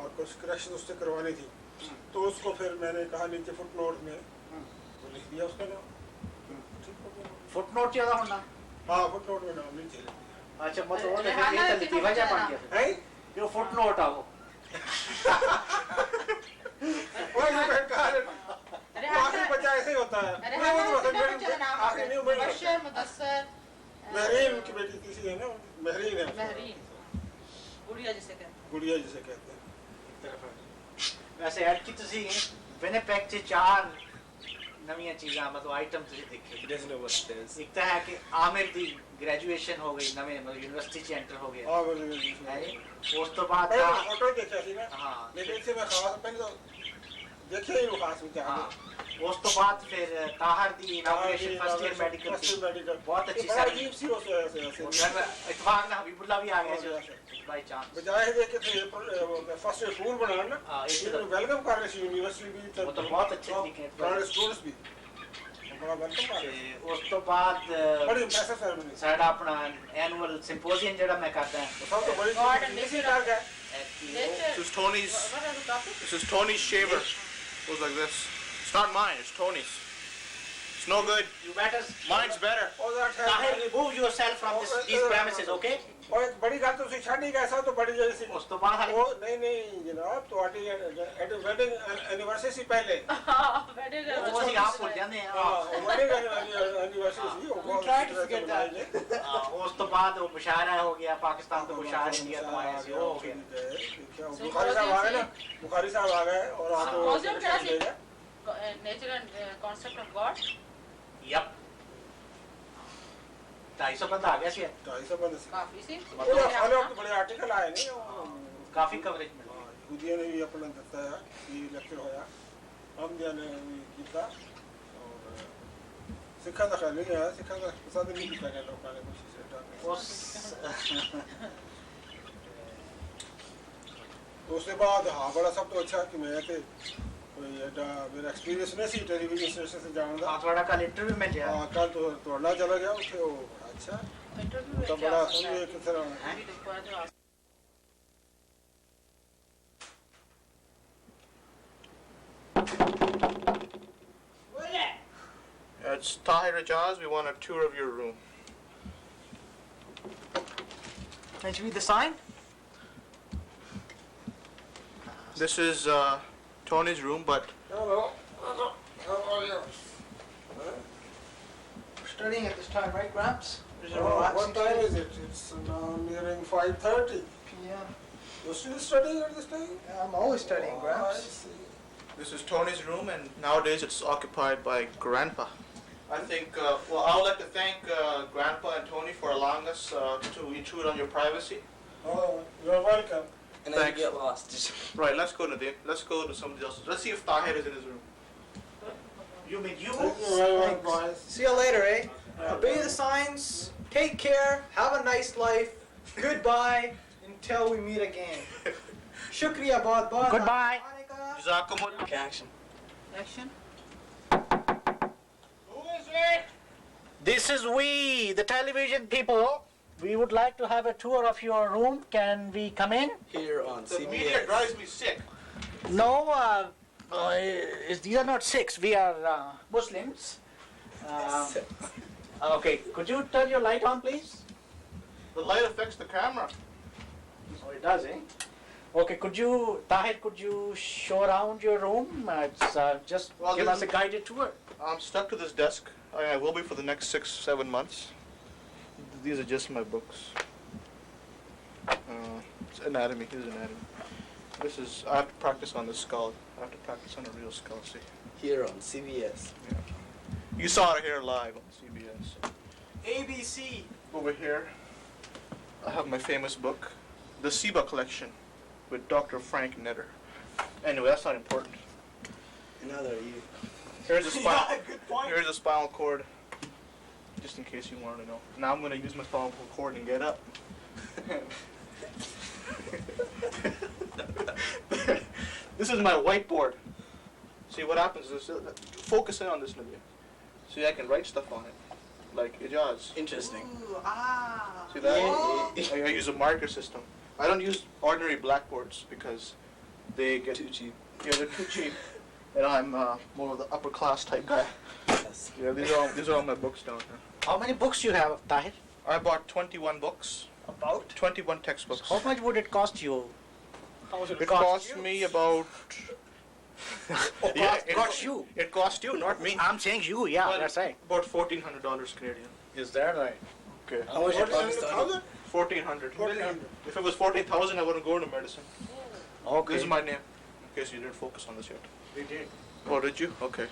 और कुछ करेक्शन उससे करवानी थी तो उसको फिर मैंने कहा नीचे फुटनोट में वो लिख दिया उसका नाम ठीक हो गया फुटनोट ज्यादा होना हाँ फुटनोट में नाम नीचे लिख दिया अच्छा मतलब वो रेहाना ये तो वजह बन गया है ये फुटनोट आ वो वो मैंने कहा अरे आखिरी बच्चा ऐसे ही होता है अरे वो हाँ तो कितने बच्चे का नाम आखिरी नहीं उम्र मुबश्शिर मुदस्सर महरीन की बेटी तीसरी है ना महरीन है महरीन गुड़िया जिसे कहते हैं गुड़िया जिसे कहते हैं वैसे ऐड की ਤੁਸੀਂ ਵਿਨਿਪੈਗ ਚ 4 ਨਵੀਆਂ ਚੀਜ਼ਾਂ ਮਤਲਬ ਆਈਟਮ ਤੁਸੀਂ ਦੇਖੇ He doesn't know what it is. ਇੱਕ ਤਾਂ ਹੈ ਕਿ ਆਮਿਰ ਦੀ ਗ੍ਰੈਜੂਏਸ਼ਨ ਹੋ ਗਈ ਨਵੇਂ ਮਤਲਬ ਯੂਨੀਵਰਸਿਟੀ ਚ ਐਂਟਰ ਹੋ ਗਿਆ हाँ ਹੈ ਜੀ ਉਸ ਤੋਂ ਬਾਅਦ पहले ਤਾਂ- फोटो देखा थी ना हाँ लेकिन इससे मैं खास पहले तो देखे ही वो खास में क्या हाँ ਉਸ ਤੋਂ ਬਾਅਦ ਫਿਰ ਤਾਹਰ ਦੀ ਇਨੋਗ੍ਰੇਸ਼ਨ फर्स्ट ईयर मेडिकल मेडिकल बहुत अच्छी बड़ा सारी अजीब सी हो से ऐसे इतफाक ना हबीबुल्ला भी आ गया जो बाय चांस बजाय देखे थे फर्स्ट ईयर फूल बनाना ना हाँ एक ये वेलकम कर रही थी यूनिवर्सिटी भी वो तो बहुत अच्छे तरीके पुराने स्टूडेंट्स भी बड़ा वेलकम कर रहे ਤੇ ਉਸ ਤੋਂ ਬਾਅਦ बड़ी इंप्रेसिव सेरेमनी ਸਾਡਾ ਆਪਣਾ ਐਨੂਅਲ ਸਿੰਪੋਜ਼ੀਅਮ ਜਿਹੜਾ ਮੈਂ ਕਰਦਾ ਹਾਂ सब तो बड़ी God and इसी nature. तरह का This is Tony's What are the topics? this is Tony's shaver goes like this it's not mine it's Tony's it's no good you better mine's better और that Tahir, है remove yourself from these premises, okay? और एक बड़ी बात तो छड़ नहीं कैसा तो बड़ी जल्दी सी ਉਸ ਤੋਂ ਬਾਅਦ वो नहीं जनाब तो आटी वेडिंग एनिवर्सरी से पहले Wedding ਉਹ ਅਸੀਂ ਆਪ ਭੁੱਲ ਜਾਂਦੇ ਹਾਂ हाँ वेडिंग एनिवर्सरी थी वो बहुत try to अच्छी forget तरह से that. मनाई गई। ਉਸ ਤੋਂ ਬਾਅਦ ਉਹ ਮੁਸ਼ਾਇਰਾ ਹੋ ਗਿਆ ਪਾਕਿस्तान ਤੋਂ ਮੁਸ਼ਾਇਰਾ इंडिया ਤੋਂ आया ਸੀ ਉਹ हो गया बुखारी साहब आ गए ना बुखारी साहब आ गए और आप Symposium क्या थी? Nature and concept of God. Yup 250 बंदा आ गया ਸੀ 250 बंद से काफी सी वो हर वक्त बड़े आर्टिकल आए नहीं काफी कवरेज मिल गई यहूदियों ने भी अपना दताया ये लेक्चर होया हमदिया ने भी किया और सिखा का ख्याल नहीं आया सिखा का पसंद नहीं किया गया लोगों ने कोशिश से ਉਸ तो उसके बाद हाँ बड़ा सब तो अच्छा कि मैं थे कोई एडा मेरा एक्सपीरियंस नहीं सी टेलीविजन स्टेशन से जाने का ਹਾਂ ਤੁਹਾਡਾ ਕੱਲ ਇੰਟਰਵਿਊ ਮਿਲ ਗਿਆ हाँ कल तो तोड़ना चला गया उसे वो बड़ा अच्छा इंटरव्यू तो बड़ा सुन किस तरह it's Tahir Ijaz we want a tour of your room Can you read the sign? This is Tony's room, but Hello. Hello. How are you? We're studying at this time, right, Gramps? Is it a Oh, relaxing what time study? is it? It's now nearing 5:30. PM. You're still studying at this time? I'm always studying, Oh, I Gramps. see. this is Tony's room, and nowadays it's occupied by Grandpa. I think, well, I would like to thank Grandpa and Tony for allowing us to intrude on your privacy. Oh, you're welcome. And then Thanks. you get lost. Right, let's go, Nadeem. Let's go to somebody else. Let's see if Tahir is in his room. You mean you? Thank you very much, Thanks. boys. See you later, eh? Obey the signs, take care, have a nice life, goodbye, until we meet again. Shukriya bahut bahut. Goodbye. Jazakumullah. Okay, action. Action. Who is it? This is we, the television people. We would like to have a tour of your room. Can we come in? Here on The media CBS. drives me sick. No, these are not Sikhs. We are Muslims. Okay, could you turn your light on, please? The light affects the camera. Oh, it does, eh? Okay, Tahir, could you show around your room? It's just Well, give this us a is- guided tour. I'm stuck to this desk. I will be for the next 6-7 months. These are just my books. It's anatomy. Here's anatomy. This is. I have to practice on the skull. I have to practice on a real skull. See. Here on CBS. You saw it here live on CBS. ABC. Over here, I have my famous book, The Seba Collection, with Dr. Frank Netter. Anyway, that's not important. Another you. Here's a spinal. Yeah, good point. Here's a spinal cord, just in case you wanted to know. Now I'm going to use my spinal cord and get up. This is my whiteboard. See what happens is, focus in on this, Nabia. See, I can write stuff on it, like Ijaz. Interesting. Ooh, ah. See that? Yeah. I use a marker system. I don't use ordinary blackboards because they get Too cheap. Yeah, they're too cheap. And I'm more of the upper class type guy. Yes. Yeah, these are all my books down here. How many books you have, Tahir? I bought 21 books, About? 21 textbooks. How much would it cost you? How much It cost me about. Oh, Yeah, cost you. It cost you, not me. I'm saying you, yeah, Well, that's right. About $1,400 Canadian. Is that right? Okay. How much What your is it, Pakistani? 1,400. 1,400. If it was 14,000, I wouldn't go into medicine. Okay. This is my name. In case you didn't focus on this yet. We did. Oh, did you? Okay.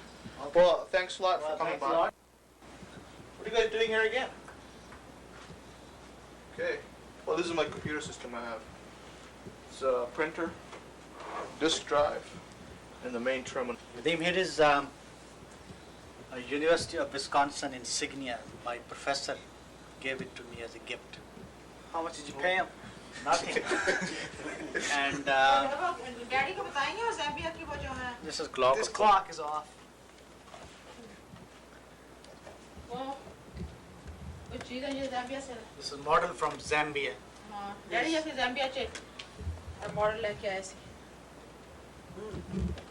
Well, thanks a lot for coming thanks a by. lot. What are you guys doing here again? Okay. Well, this is my computer system I have. It's a printer, disk drive, and the main terminal. Nadeem, here is a University of Wisconsin insignia. My professor gave it to me as a gift. How much did you pay him? Nothing. And daddy को बताएंगे और ज़ैम्बिया की वो जो है this is clock. This clock is off. वो कुछ चीज़ है ये ज़ैम्बिया से This is model from Zambia. हाँ डैडी ये फिर ज़ैम्बिया से मॉडल लेके आए थे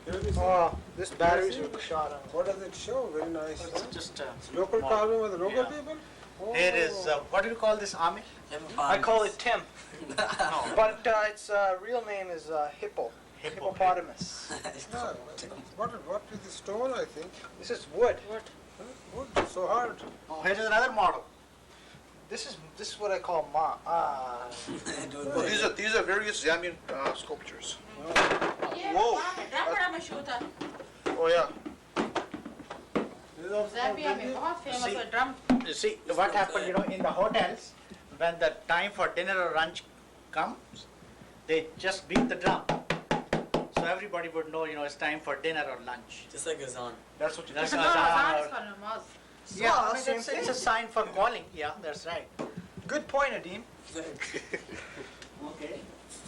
Here we see. Oh, this batteries were shot on. What does it show? Very nice. It's Huh? just Local model. carving with local Yeah. people? Oh. Here is what do you call this, Amir? I call it Tim, but its real name is Hippo. Hippopotamus. Yeah, what is the stone, I think? This is wood. Huh? Wood, so hard. Oh, here is another model. This is what I call Well, these are various Zambian sculptures. ये Whoa. वहाँ पे drum बड़ा मशहूर था Oh yeah. These are ज़ैम्बिया में बहुत famous See. है drum You see what happened, in the hotels, when the time for dinner or lunch comes, they just beat the drum. So everybody would know, it's time for dinner or lunch. Just like Azan. That's what you That's think. not- अज़ान इसका नमाज Yeah, I mean, same it's a thing. sign for calling. Yeah, that's right. Good point, Adeem. Okay,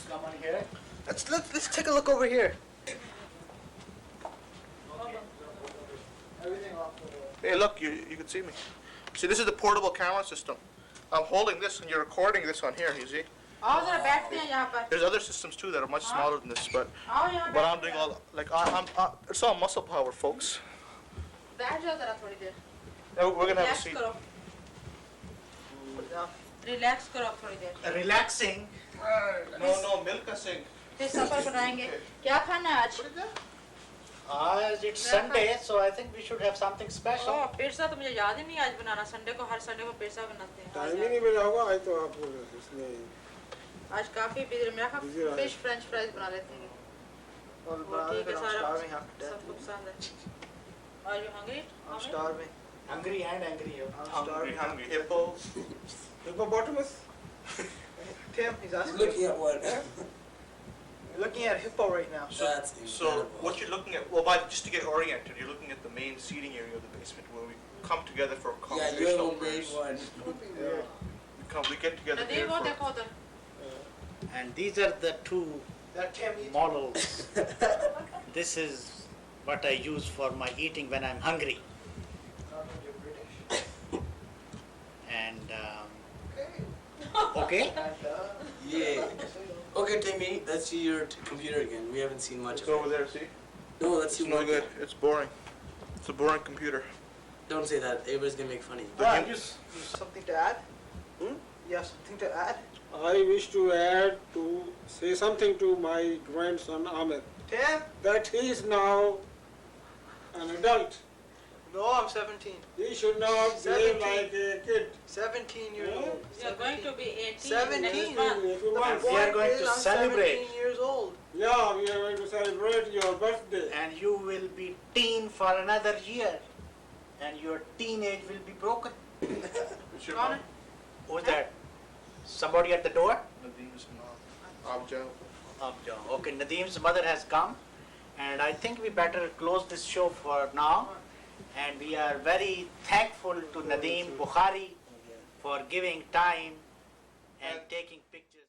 come on here. Let's take a look over here. Everything off the wall. Hey, look, you can see me. See, this is the portable camera system. I'm holding this, and you're recording this on here. You see? आओ जरा बैठते हैं यहाँ पर There's other systems too that are much smaller than this, but आओ यहाँ I'm बैठ doing all like it's all muscle power, folks. बैठ जाओ जरा थोड़ी देर Now, we're gonna have a Yes seat. करो Put it down. रिलैक्स करो आप थोड़ी देर relaxing. No, Milka Singh. फिर सफर बनाएंगे क्या खाना है आज It's Sunday, so I think we should have something special. ओह पिरसा तो मुझे याद ही नहीं आज बनाना संडे को हर संडे को पिरसा बनाते हैं टाइम ही नहीं मिला होगा आज तो आपको इसमें आज काफी बिजी मेरा Busy रहा है। फिश फ्रेंच फ्राइज बना लेते हैं और वो बना ठीक देते है हैं, I'm सारा starving after that. सबको पसंद है Are you hungry? I'm starving. Hungry and angry. I'm Hungry, starving. hungry hippo. hippopotamus. Tim, he's asking. Looking at what? You're looking at hippo right now. That's So incredible. what you're looking at, well, just to get oriented, you're looking at the main seating area of the basement where we come together for Yeah, you congregational haven't made prayers. one. We get together Nadeem here वो for देखो उधर And these are the two That Tim eats. models. This is what I use for my eating when I'm hungry. You're British. And Okay. okay. And, Yeah. Okay, Timmy, let's see your computer again. We haven't seen much It's of over it. there, see? No, let's It's see no more. good. It's boring. It's a boring computer. Don't say that. Everybody's gonna make fun of you. Brad, you something to add? Hmm? You have something to add? I wish to add to say something to my grandson Ahmed Tim? that he is now an adult. No, I'm 17. He should not behave 17. like a kid. 17 years Yeah. old. You're going to be 18 17. next month. If you The want. We are point going is to I'm celebrate. 17 years old. Yeah, we are going to celebrate your birthday. And you will be teen for another year. And your teenage will be broken. It's your कौन mom. है Who's that? Somebody at the door? Nadeem's mom. Abjal. Okay, Nadeem's mother has come. And I think we better close this show for now. And we are very thankful to Nadeem Bukhari for giving time and taking pictures.